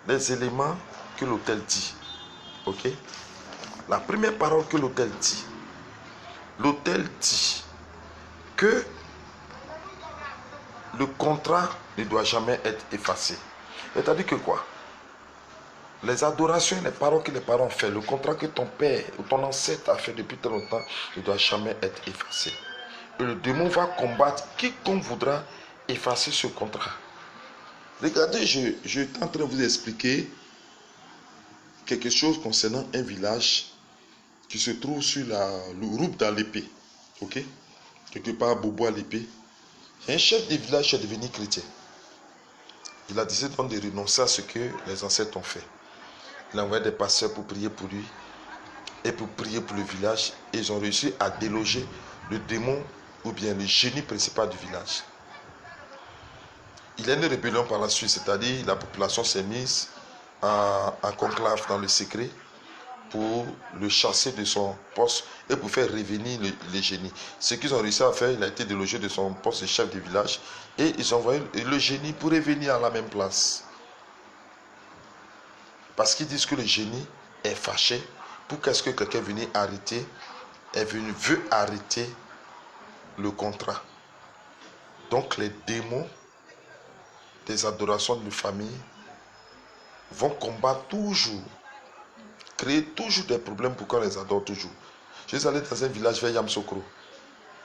les éléments que l'autel dit. Ok? La première parole que l'autel dit que le contrat ne doit jamais être effacé. C'est-à-dire que quoi? Les adorations et les paroles que les parents ont fait, le contrat que ton père ou ton ancêtre a fait depuis très longtemps, ne doit jamais être effacé. Et le démon va combattre quiconque voudra effacer ce contrat. Regardez, je suis en train de vous expliquer quelque chose concernant un village qui se trouve sur le route dans l'épée. Ok? Quelque part à Bobo à l'épée. Un chef de village qui est devenu chrétien. Il a décidé donc de renoncer à ce que les ancêtres ont fait. Il a envoyé des pasteurs pour prier pour lui et pour prier pour le village. Et ils ont réussi à déloger le démon ou bien le génie principal du village. Il y a une rébellion par la suite, c'est-à-dire la population s'est mise en conclave dans le secret pour le chasser de son poste et pour faire revenir les génies. Ce qu'ils ont réussi à faire, il a été délogé de son poste de chef de village et ils ont envoyé le génie pour revenir à la même place. Parce qu'ils disent que le génie est fâché. Pour qu'est-ce que quelqu'un veut arrêter le contrat. Donc les démons des adorations de famille vont combattre toujours, créer toujours des problèmes pour qu'on les adore toujours. Je suis allé dans un village vers Yamsokro.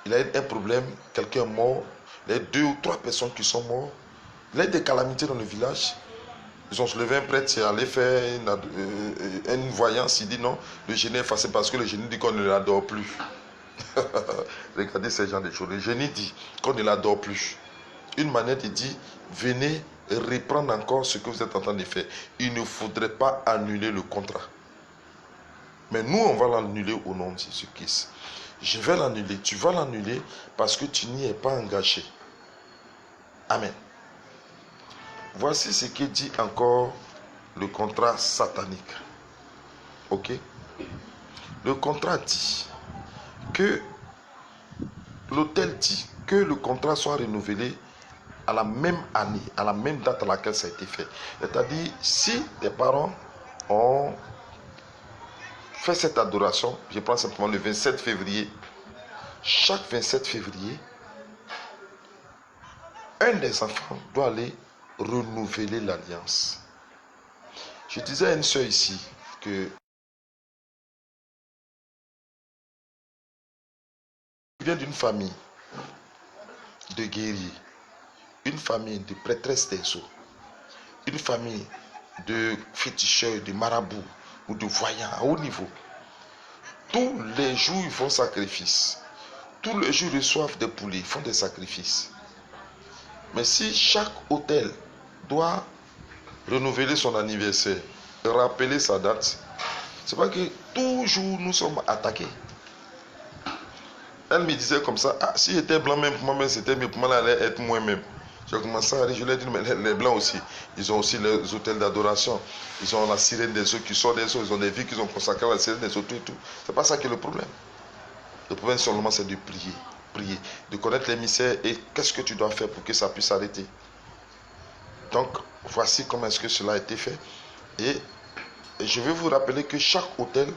Il a eu un problème, quelqu'un est mort, il y a eu 2 ou 3 personnes qui sont mortes. Il y a eu des calamités dans le village. Ils ont soulevé un prêtre, c'est allé faire une voyance. Il dit non, le génie est effacé parce que le génie dit qu'on ne l'adore plus. Regardez ces gens de choses. Le génie dit qu'on ne l'adore plus. Une manette dit, venez reprendre encore ce que vous êtes en train de faire. Il ne faudrait pas annuler le contrat. Mais nous, on va l'annuler au nom de Jésus-Christ. Je vais l'annuler. Tu vas l'annuler parce que tu n'y es pas engagé. Amen. Voici ce que dit encore le contrat satanique. Ok? Le contrat dit que l'autel dit que le contrat soit renouvelé à la même année, à la même date à laquelle ça a été fait. C'est-à-dire, si tes parents ont fait cette adoration, je prends simplement le 27 février, chaque 27 février, un des enfants doit aller renouveler l'alliance. Je disais à une soeur ici que je viens d'une famille de guerriers, une famille de prêtresses des eaux, une famille de féticheurs, de marabouts ou de voyants à haut niveau. Tous les jours, ils font sacrifice. Tous les jours, ils reçoivent des poulets, ils font des sacrifices. Mais si chaque hôtel doit renouveler son anniversaire, rappeler sa date, c'est pas que toujours nous sommes attaqués. Elle me disait comme ça, ah, si j'étais blanc même pour moi-même, c'était mieux pour moi, elle allait être moi-même. J'ai commencé à rire, je lui ai dit, mais les blancs aussi, ils ont aussi les hôtels d'adoration, ils ont la sirène des eaux qui sort des eaux, ils ont des vies qu'ils ont consacrées à la sirène des eaux, tout et tout. C'est pas ça qui est le problème. Le problème seulement c'est de prier, de connaître l'émissaire et qu'est-ce que tu dois faire pour que ça puisse s'arrêter. Donc, voici comment est-ce que cela a été fait. Et je vais vous rappeler que chaque hôtel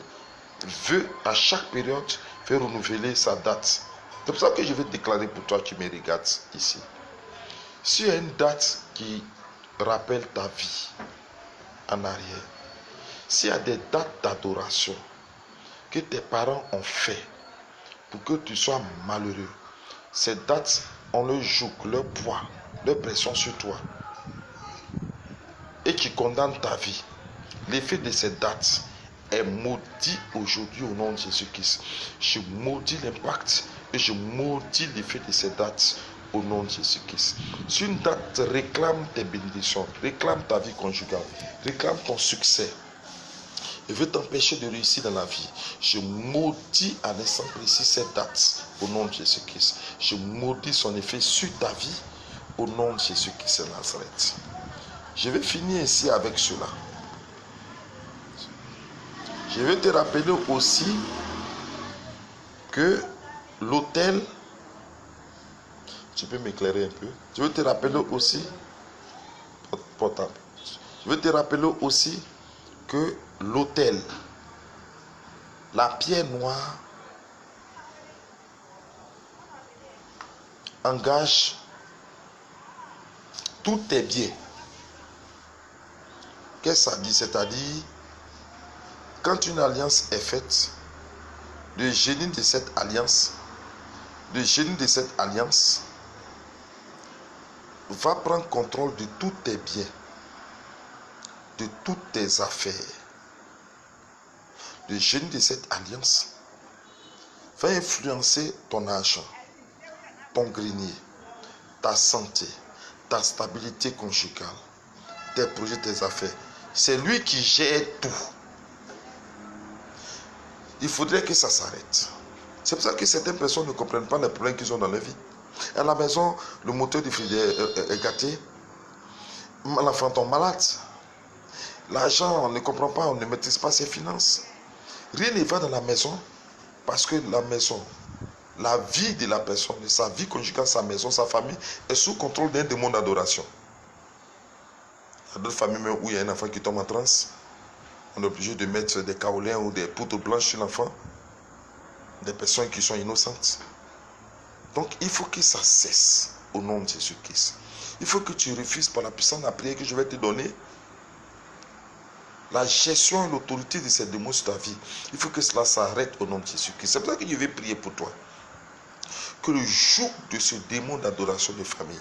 veut, à chaque période, faire renouveler sa date. C'est pour ça que je vais déclarer pour toi, tu me regardes ici. S'il y a une date qui rappelle ta vie en arrière, s'il y a des dates d'adoration que tes parents ont fait pour que tu sois malheureux, ces dates ont leur joug, leur poids, leur pression sur toi et qui condamnent ta vie. L'effet de ces dates est maudit aujourd'hui au nom de Jésus-Christ. Je maudis l'impact et je maudis l'effet de ces dates au nom de Jésus-Christ. Si une date réclame tes bénédictions, réclame ta vie conjugale, réclame ton succès et veut t'empêcher de réussir dans la vie, je maudis à l'instant précis cette date au nom de Jésus-Christ. Je maudis son effet sur ta vie au nom de Jésus-Christ de Nazareth. Je vais finir ici avec cela. Je vais te rappeler aussi que l'autel, tu peux m'éclairer un peu, je vais te rappeler aussi, portable, je vais te rappeler aussi que l'autel, la pierre noire, engage tous tes biens. Qu'est-ce que ça dit? C'est-à-dire, quand une alliance est faite, le génie de cette alliance, va prendre contrôle de tous tes biens, de toutes tes affaires. Le génie de cette alliance va influencer ton argent, ton grenier, ta santé, ta stabilité conjugale, tes projets, tes affaires. C'est lui qui gère tout. Il faudrait que ça s'arrête. C'est pour ça que certaines personnes ne comprennent pas les problèmes qu'ils ont dans leur vie. À la maison, le moteur du frigidaire est gâté. L'enfant tombe malade. L'argent, on ne comprend pas, on ne maîtrise pas ses finances. Rien ne va dans la maison parce que la maison, la vie de la personne, sa vie conjugale, sa maison, sa famille est sous contrôle d'un démon d'adoration. Il y a d'autres familles même où il y a un enfant qui tombe en transe. On est obligé de mettre des kaolins ou des poudres blanches sur l'enfant. Des personnes qui sont innocentes. Donc il faut que ça cesse au nom de Jésus-Christ. Il faut que tu refuses par la puissance de la prière que je vais te donner la gestion et l'autorité de ces démons sur ta vie. Il faut que cela s'arrête au nom de Jésus-Christ. C'est pour ça que je vais prier pour toi. Que le joug de ce démon d'adoration de famille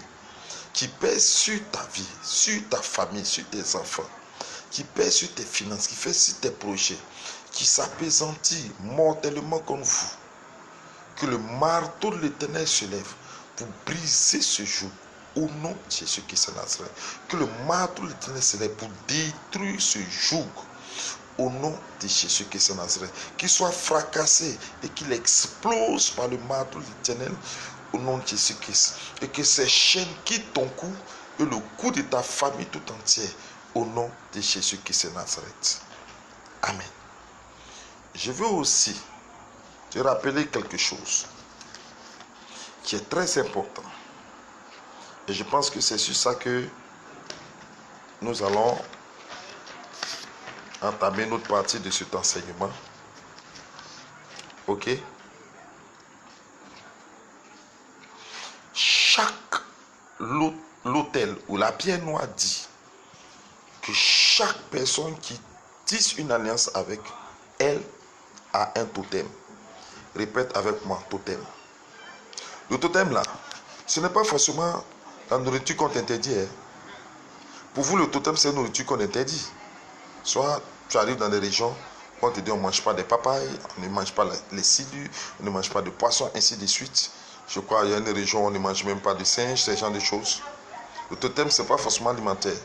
qui pèse sur ta vie, sur ta famille, sur tes enfants, qui pèse sur tes finances, qui fait sur tes projets, qui s'apaisantit mortellement comme vous, que le marteau de l'Éternel se lève pour briser ce joug au nom de Jésus-Christ de Nazareth. Que le marteau de l'Éternel se lève pour détruire ce joug, au nom de Jésus-Christ de Nazareth. Qu'il soit fracassé et qu'il explose par le marteau de l'Éternel au nom de Jésus-Christ. Et que ces chaînes quittent ton cou et le cou de ta famille tout entière au nom de Jésus-Christ de Nazareth. Amen. Je veux aussi te rappeler quelque chose qui est très important. Et je pense que c'est sur ça que nous allons entamer notre partie de cet enseignement. Ok? Chaque l'autel ou la pierre noire dit que chaque personne qui tisse une alliance avec elle a un totem. Répète avec moi, totem. Le totem là, ce n'est pas forcément la nourriture qu'on t'interdit. Hein. Pour vous, le totem, c'est la nourriture qu'on interdit. Soit tu arrives dans des régions où on te dit on ne mange pas des papayes, on ne mange pas les cidus, on ne mange pas de poissons, ainsi de suite. Je crois qu'il y a une région où on ne mange même pas de singes, ce genre de choses. Le totem, ce n'est pas forcément alimentaire.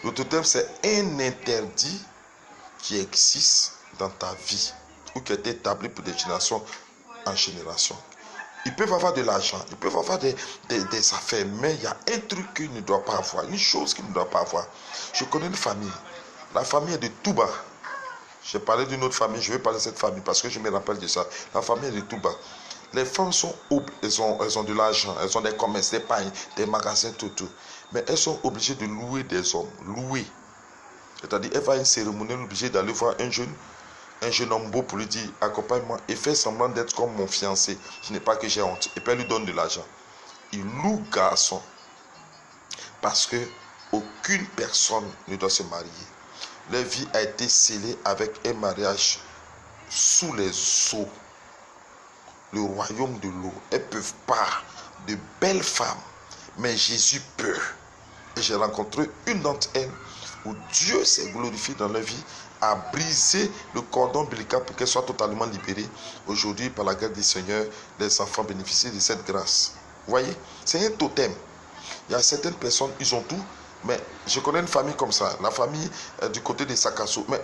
Le totem, c'est un interdit qui existe dans ta vie ou qui a été établi pour des générations en génération. Ils peuvent avoir de l'argent, ils peuvent avoir des affaires, mais il y a un truc qu'ils ne doivent pas avoir, une chose qu'ils ne doivent pas avoir. Je connais une famille, la famille est de Touba. J'ai parlé d'une autre famille, je vais parler de cette famille parce que je me rappelle de ça. La famille est de Touba. Les femmes sont elles ont de l'argent, elles ont des commerces, des pailles, des magasins, tout. Mais elles sont obligées de louer des hommes, louer. C'est-à-dire, elle va à une cérémonie, elle est obligée d'aller voir un jeune homme beau pour lui dire accompagne-moi et fait semblant d'être comme mon fiancé. Je n'ai pas que j'ai honte. Et puis elle lui donne de l'argent. Il loue garçon parce que aucune personne ne doit se marier. Leur vie a été scellée avec un mariage sous les eaux. Le royaume de l'eau. Elles ne peuvent pas. De belles femmes. Mais Jésus peut. Et j'ai rencontré une d'entre elles où Dieu s'est glorifié dans leur vie, a brisé le cordon ombilical pour qu'elle soit totalement libérée. Aujourd'hui, par la grâce du Seigneur, les enfants bénéficient de cette grâce. Vous voyez, c'est un totem. Il y a certaines personnes, ils ont tout, mais je connais une famille comme ça, la famille du côté de Sakasso. Mais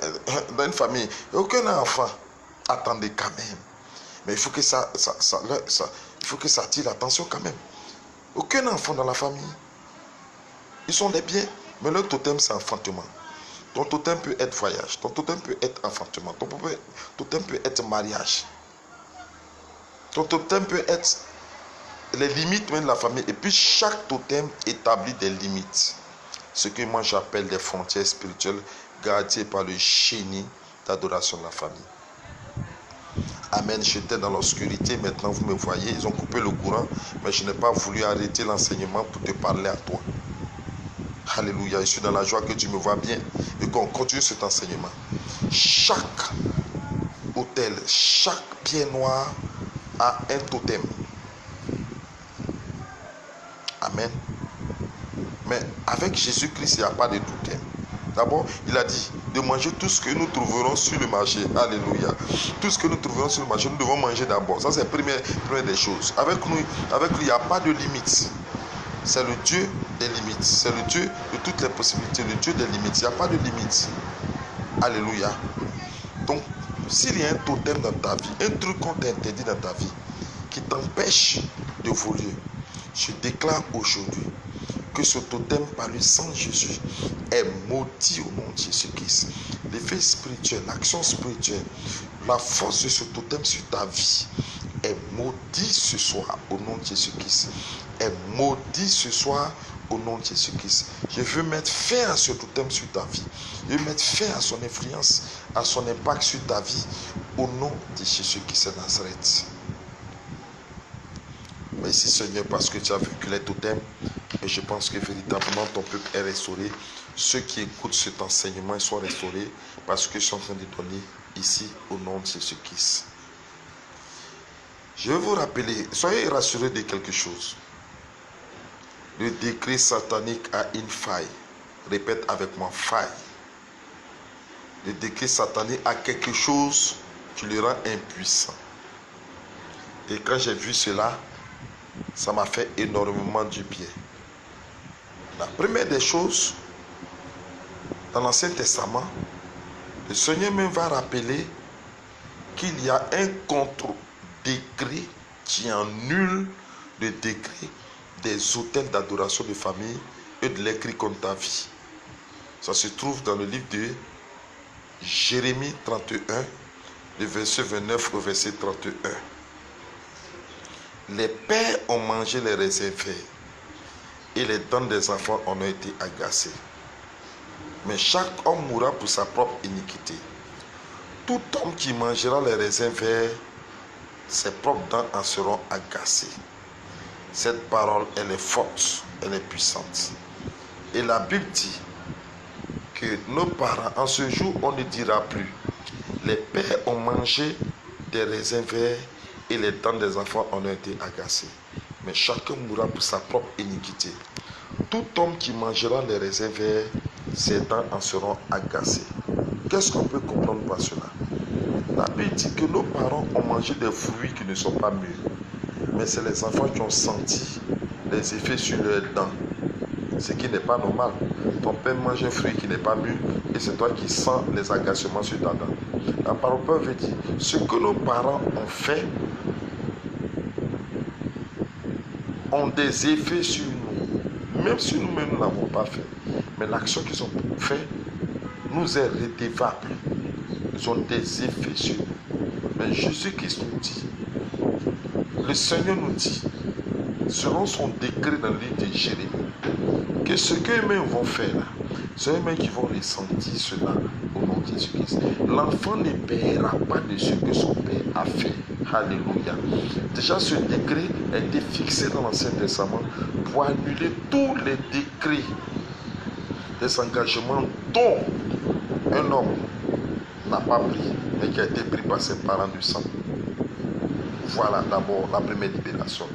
dans une famille, il n'y a aucun enfant. Attendez quand même. Mais il faut que ça attire l'attention quand même. Aucun enfant dans la famille. Ils sont des biens, mais leur totem, c'est enfantement. Ton totem peut être voyage, ton totem peut être enfantement, ton totem peut être mariage. Ton totem peut être les limites même de la famille. Et puis chaque totem établit des limites. Ce que moi j'appelle des frontières spirituelles gardées par le génie d'adoration de la famille. Amen, j'étais dans l'obscurité, maintenant vous me voyez, ils ont coupé le courant, mais je n'ai pas voulu arrêter l'enseignement pour te parler à toi. Alléluia, je suis dans la joie que tu me vois bien et qu'on continue cet enseignement. Chaque autel, chaque pierre noire a un totem. Amen. Mais avec Jésus-Christ, il n'y a pas de totem. D'abord, il a dit de manger tout ce que nous trouverons sur le marché. Alléluia. Tout ce que nous trouverons sur le marché, nous devons manger d'abord. Ça, c'est la première des choses. Avec lui, il n'y a pas de limite. C'est le Dieu des limites. C'est le Dieu de toutes les possibilités. Le Dieu des limites. Il n'y a pas de limites. Alléluia. Donc, s'il y a un totem dans ta vie, un truc qu'on t'interdit dans ta vie, qui t'empêche de voler, je déclare aujourd'hui que ce totem par le sang de Jésus est maudit au nom de Jésus-Christ. L'effet spirituel, l'action spirituelle, la force de ce totem sur ta vie est maudit ce soir au nom de Jésus-Christ. Est maudit ce soir au nom de Jésus-Christ. Je veux mettre fin à ce totem sur ta vie. Je veux mettre fin à son influence, à son impact sur ta vie au nom de Jésus-Christ de Nazareth. Merci Seigneur parce que tu as vécu les totems et je pense que véritablement ton peuple est restauré. Ceux qui écoutent cet enseignement ils sont restaurés parce que je suis en train de donner ici au nom de Jésus-Christ. Je vais vous rappeler, soyez rassurés de quelque chose. Le décret satanique a une faille. Répète avec moi, faille. Le décret satanique a quelque chose qui le rend impuissant. Et quand j'ai vu cela, ça m'a fait énormément du bien. La première des choses, dans l'Ancien Testament, Le Seigneur même va rappeler qu'il y a un contre-décret qui annule le décret des autels d'adoration de famille et de l'écrit contre ta vie. Ça se trouve dans le livre de Jérémie 31, le verset 29 au verset 31. Les pères ont mangé les raisins verts et les dents des enfants en ont été agacées. Mais chaque homme mourra pour sa propre iniquité. Tout homme qui mangera les raisins verts, ses propres dents en seront agacées. Cette parole, elle est forte, elle est puissante. Et la Bible dit que nos parents, en ce jour, on ne dira plus. Les pères ont mangé des raisins verts et les dents des enfants en ont été agacées. Mais chacun mourra pour sa propre iniquité. Tout homme qui mangera les raisins verts, ses dents en seront agacées. Qu'est-ce qu'on peut comprendre par cela? La Bible dit que nos parents ont mangé des fruits qui ne sont pas mûrs. Mais c'est les enfants qui ont senti les effets sur leurs dents. Ce qui n'est pas normal. Ton père mange un fruit qui n'est pas mûr et c'est toi qui sens les agacements sur ta dent. La parole veut dire, ce que nos parents ont fait ont des effets sur nous. Même si nous-mêmes ne l'avons pas fait. Mais l'action qu'ils ont fait nous est redevable. Ils ont des effets sur nous. Mais Jésus-Christ nous dit, le Seigneur nous dit, selon son décret dans le livre de Jérémie, que ce qu'eux-mêmes vont faire, c'est eux-mêmes qui vont ressentir cela au nom de Jésus-Christ. L'enfant ne paiera pas de ce que son père a fait. Alléluia. Déjà, ce décret a été fixé dans l'Ancien Testament pour annuler tous les décrets des engagements dont un homme n'a pas pris, mais qui a été pris par ses parents du sang. Voilà d'abord la première libération.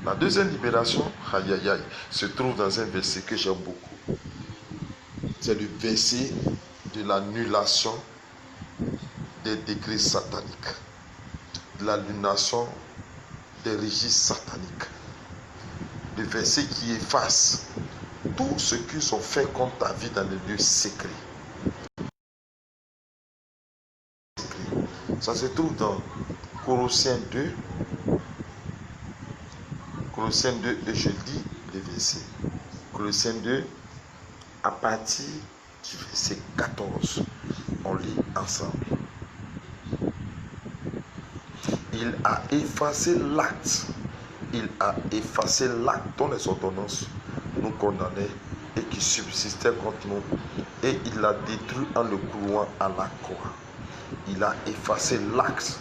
La deuxième libération, aïe aïe aïe, se trouve dans un verset que j'aime beaucoup. C'est le verset de l'annulation des décrets sataniques, de l'annulation des registres sataniques. Le verset qui efface tout ce qu'ils ont fait contre ta vie dans les lieux secrets. Ça se trouve dans Colossiens 2. Colossiens 2, et je lis le verset. Colossiens 2, à partir du verset 14, on lit ensemble. Il a effacé l'acte. Il a effacé l'acte dont les ordonnances nous condamnaient et qui subsistait contre nous. Et il l'a détruit en le clouant à la croix. Il a effacé l'acte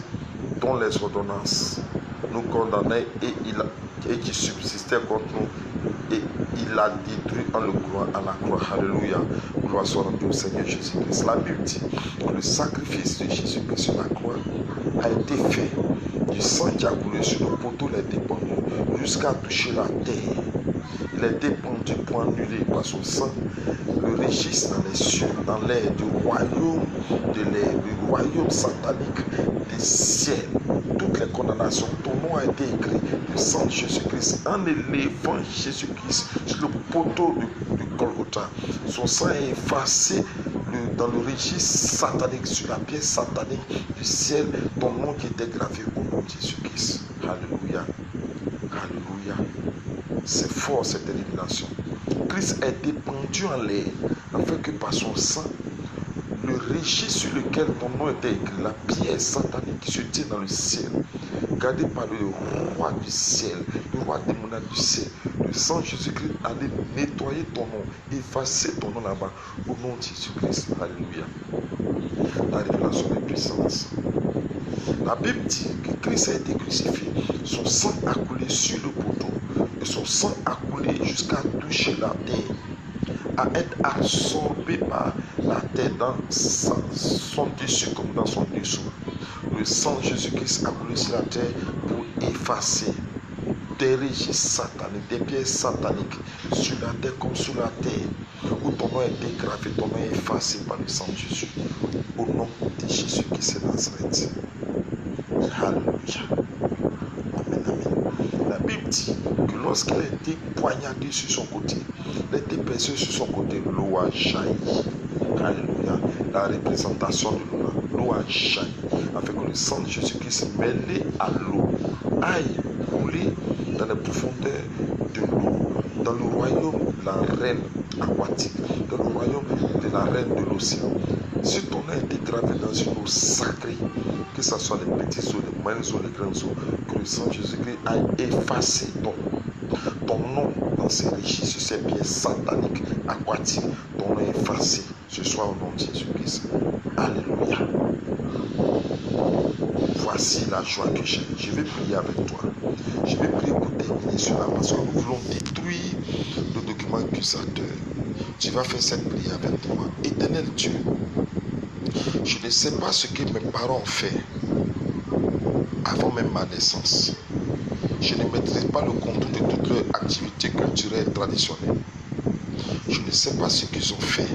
dont les ordonnances nous condamnaient et qui subsistait contre nous. Et il l'a détruit en le clouant à la croix. Alléluia. Gloire soit rendue au Seigneur Jésus-Christ. La Bible dit que le sacrifice de Jésus-Christ sur la croix a été fait. Du sang qui a coulé sur le poteau les dépendu jusqu'à toucher la terre. Il a été pendu pour annuler par son sang le registre dans les cieux, dans l'air du royaume de l'air, du royaume satanique des ciels. Toutes les condamnations, ton nom a été écrit, le sang de Jésus-Christ, en élevant Jésus-Christ sur le poteau du Golgotha. Son sang est effacé dans le registre satanique, sur la pièce satanique du ciel, ton nom qui était gravé au nom de Jésus-Christ. Alléluia. Alléluia. C'est fort cette révélation. Christ a été pendu en l'air, afin que par son sang, le registre sur lequel ton nom était écrit, la pièce satanique qui se tient dans le ciel, gardée par le roi du ciel, le roi démoniaque du ciel, le sang de Jésus-Christ allait nettoyer ton nom, effacer ton nom là-bas, au nom de Jésus-Christ. Alléluia. La révélation est puissante. La Bible dit que Christ a été crucifié, son sang a coulé sur le poteau, et son sang a coulé jusqu'à toucher la terre, à être absorbé par la terre dans son dessus comme dans son dessous. Le sang de Jésus-Christ a coulé sur la terre pour effacer des registres sataniques, des pièces sataniques sur la terre comme sur la terre, où ton nom a été gravé, ton nom est effacé par le sang de Jésus. Au nom de Jésus-Christ de Nazareth. Alléluia. Amen, amen. La Bible dit que lorsqu'il a été poignardé sur son côté, il a été percé sur son côté, l'eau a jailli. Alléluia. La représentation de l'eau, l'eau a jailli, afin que le sang de Jésus-Christ mêlé à l'eau aille couler dans les profondeurs de l'eau, dans le royaume de la reine aquatique, dans le royaume de la reine de l'océan. Si ton nom a été gravé dans une eau sacrée, que ce soit les petites eaux, les moyennes eaux, les grandes eaux, que le sang de Jésus-Christ aille effacer ton nom dans ces régies, sur ces pieds sataniques aquatiques, ton nom est effacé ce soir au nom de Jésus-Christ. Alléluia. Voici la joie que j'ai. Je vais prier avec toi. Je vais prier pour terminer cela parce que nous voulons détruire le document accusateur. Tu vas faire cette prière avec moi. Éternel Dieu, je ne sais pas ce que mes parents ont fait avant même ma naissance. Je ne maîtrise pas le contour de toutes leurs activités culturelles et traditionnelles. Je ne sais pas ce qu'ils ont fait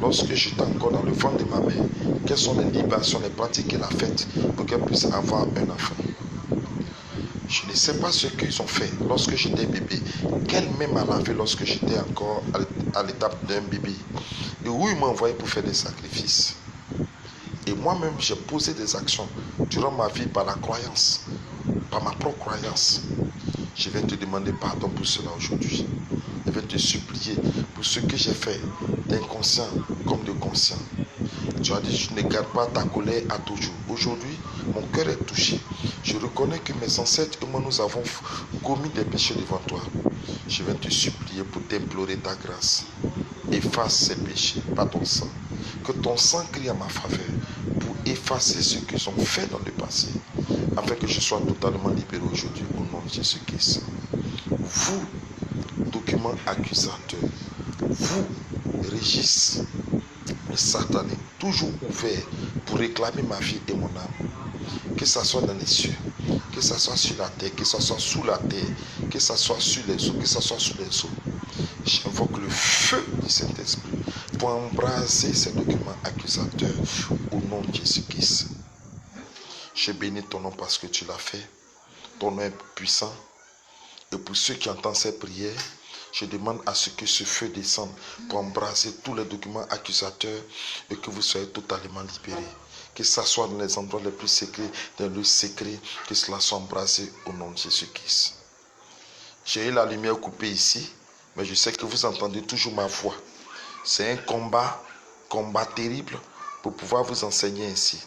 lorsque j'étais encore dans le ventre de ma mère. Quelles sont les libations, les pratiques qu'elle a faites pour qu'elle puisse avoir un enfant. Je ne sais pas ce qu'ils ont fait lorsque j'étais bébé. Quelle main m'a lavé lorsque j'étais encore à l'étape d'un bébé. Et où ils m'ont envoyé pour faire des sacrifices. Et moi-même, j'ai posé des actions durant ma vie par la croyance, par ma propre croyance. Je vais te demander pardon pour cela aujourd'hui. Je vais te supplier pour ce que j'ai fait, d'inconscient comme de conscient. Tu as dit, je ne garde pas ta colère à toujours. Aujourd'hui, mon cœur est touché. Je reconnais que mes ancêtres et moi, nous avons commis des péchés devant toi. Je vais te supplier pour t'implorer ta grâce. Efface ces péchés par ton sang. Que ton sang crie en ma faveur pour effacer ce qu'ils ont fait dans le passé, afin que je sois totalement libéré aujourd'hui au nom de Jésus-Christ. Vous, documents accusateurs, vous, registres sataniques, toujours ouverts pour réclamer ma vie et mon âme, que ce soit dans les cieux, que ce soit sur la terre, que ce soit sous la terre, que ce soit sur les eaux, que ce soit sous les eaux. J'invoque le feu du Saint-Esprit pour embraser ces documents accusateurs au nom de Jésus-Christ. Je bénis ton nom parce que tu l'as fait. Ton nom est puissant. Et pour ceux qui entendent ces prières, je demande à ce que ce feu descende pour embraser tous les documents accusateurs et que vous soyez totalement libérés. Que ce soit dans les endroits les plus secrets, dans le secret, que cela soit embrasé au nom de Jésus-Christ. J'ai eu la lumière coupée ici, mais je sais que vous entendez toujours ma voix. C'est un combat terrible pour pouvoir vous enseigner ainsi.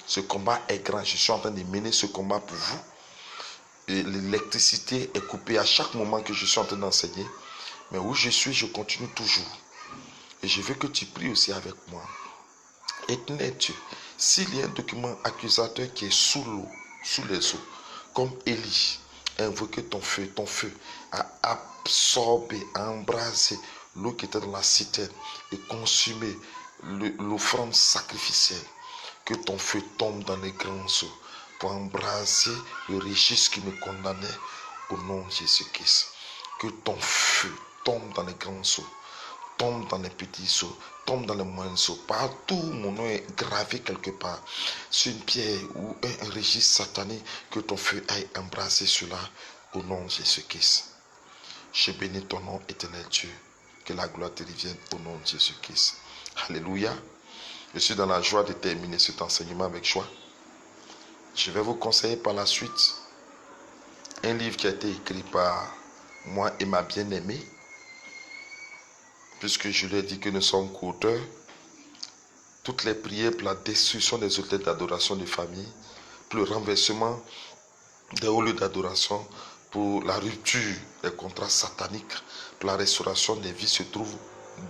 Ce combat est grand. Je suis en train de mener ce combat pour vous. L'électricité est coupée à chaque moment que je suis en train d'enseigner. Mais où je suis, je continue toujours. Et je veux que tu pries aussi avec moi. Éternel Dieu, s'il y a un document accusateur qui est sous l'eau, sous les eaux, comme Élie, invoquer ton feu a absorbé, a embrasé l'eau qui était dans la citerne et consumé l'offrande sacrificielle. Que ton feu tombe dans les grands eaux pour embraser le registre qui me condamnait au nom de Jésus-Christ. Que ton feu tombe dans les grands eaux, tombe dans les petits eaux, tombe dans les moyens eaux. Partout où mon nom est gravé quelque part, sur une pierre ou un registre satané, que ton feu aille embraser cela au nom de Jésus-Christ. Je bénis ton nom, éternel Dieu. Que la gloire te revienne au nom de Jésus-Christ. Alléluia. Je suis dans la joie de terminer cet enseignement avec joie. Je vais vous conseiller par la suite un livre qui a été écrit par moi et ma bien-aimée, puisque je lui ai dit que nous sommes co-auteurs. Toutes les prières pour la destruction des autels d'adoration de famille, pour le renversement des hauts lieux d'adoration, pour la rupture des contrats sataniques, pour la restauration des vies se trouvent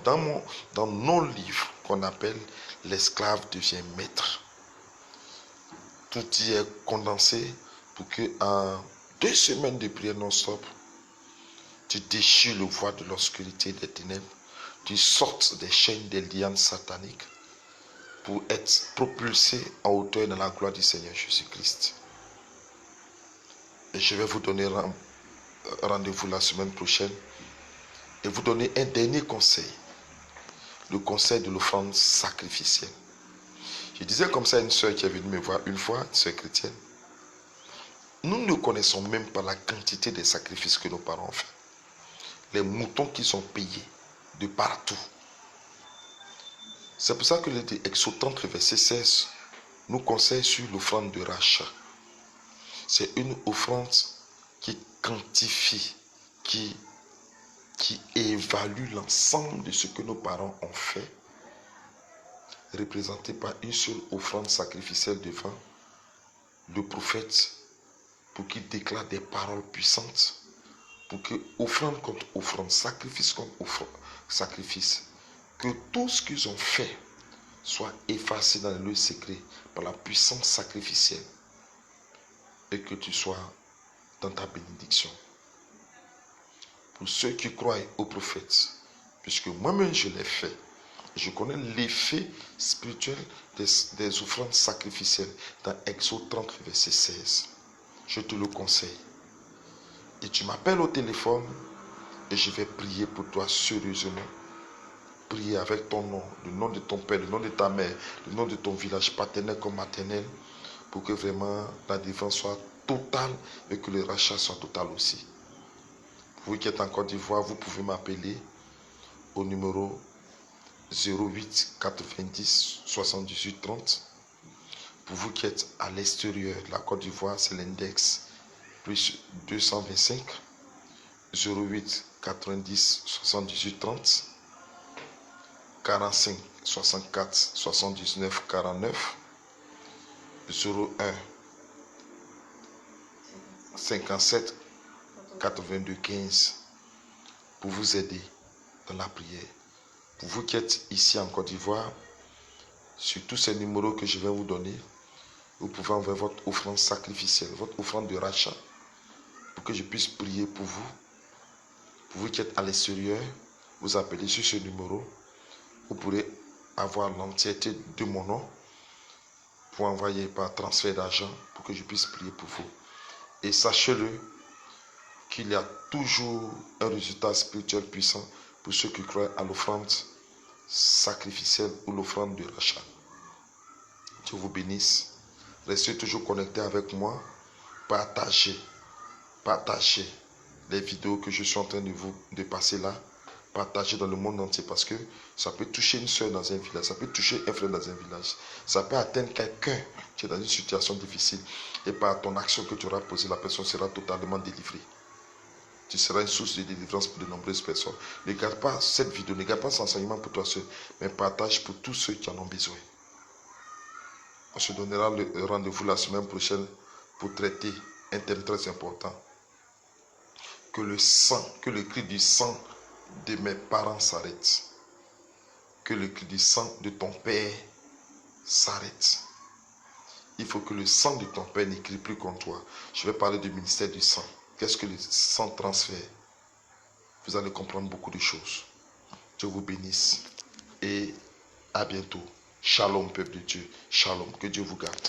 dans nos livres qu'on appelle l'esclave devient maître. Tout y est condensé pour que en 2 semaines de prière non-stop, tu déchires le voile de l'obscurité des ténèbres, tu sortes des chaînes des lianes sataniques pour être propulsé en hauteur dans la gloire du Seigneur Jésus-Christ. Et je vais vous donner rendez-vous la semaine prochaine et vous donner un dernier conseil, le conseil de l'offrande sacrificielle. Je disais comme ça à une soeur qui est venue me voir une fois, une soeur chrétienne. Nous ne connaissons même pas la quantité des sacrifices que nos parents ont fait. Les moutons qu'ils ont payés de partout. C'est pour ça que l'Exode 30, verset 16, nous conseille sur l'offrande de rachat. C'est une offrande qui quantifie, qui évalue l'ensemble de ce que nos parents ont fait, représenté par une seule offrande sacrificielle devant le prophète, pour qu'il déclare des paroles puissantes, pour que offrande contre offrande, sacrifice contre sacrifice, que tout ce qu'ils ont fait soit effacé dans le lieu secret par la puissance sacrificielle, et que tu sois dans ta bénédiction. Pour ceux qui croient au prophète, puisque moi-même je l'ai fait, je connais l'effet spirituel des offrandes sacrificielles dans Exode 30, verset 16. Je te le conseille. Et tu m'appelles au téléphone et je vais prier pour toi sérieusement. Prier avec ton nom, le nom de ton père, le nom de ta mère, le nom de ton village paternel comme maternel, pour que vraiment la défense soit totale et que le rachat soit total aussi. Vous qui êtes en Côte d'Ivoire, vous pouvez m'appeler au numéro 08 90 78 30. Pour vous qui êtes à l'extérieur de la Côte d'Ivoire, c'est l'index plus 225 08 90 78 30 45 64 79 49 01 57 82 15 pour vous aider dans la prière. Pour vous qui êtes ici en Côte d'Ivoire, sur tous ces numéros que je vais vous donner, vous pouvez envoyer votre offrande sacrificielle, votre offrande de rachat, pour que je puisse prier pour vous. Pour vous qui êtes à l'extérieur, vous appelez sur ce numéro. Vous pourrez avoir l'entièreté de mon nom pour envoyer par transfert d'argent pour que je puisse prier pour vous. Et sachez-le qu'il y a toujours un résultat spirituel puissant pour ceux qui croient à l'offrande sacrificielle ou l'offrande de rachat. Dieu vous bénisse. Restez toujours connectés avec moi. Partagez les vidéos que je suis en train de passer là. Partagez dans le monde entier, parce que ça peut toucher une soeur dans un village, ça peut toucher un frère dans un village, ça peut atteindre quelqu'un qui est dans une situation difficile, et par ton action que tu auras posée, la personne sera totalement délivrée. Tu seras une source de délivrance pour de nombreuses personnes. Ne garde pas cette vidéo, ne garde pas cet enseignement pour toi seul, mais partage pour tous ceux qui en ont besoin. On se donnera le rendez-vous la semaine prochaine pour traiter un thème très important. Que le sang, que le cri du sang de mes parents s'arrête. Que le cri du sang de ton père s'arrête. Il faut que le sang de ton père n'écrit plus contre toi. Je vais parler du ministère du sang. Qu'est-ce que le sang transfère? Vous allez comprendre beaucoup de choses. Dieu vous bénisse et à bientôt. Shalom, peuple de Dieu. Shalom. Que Dieu vous garde.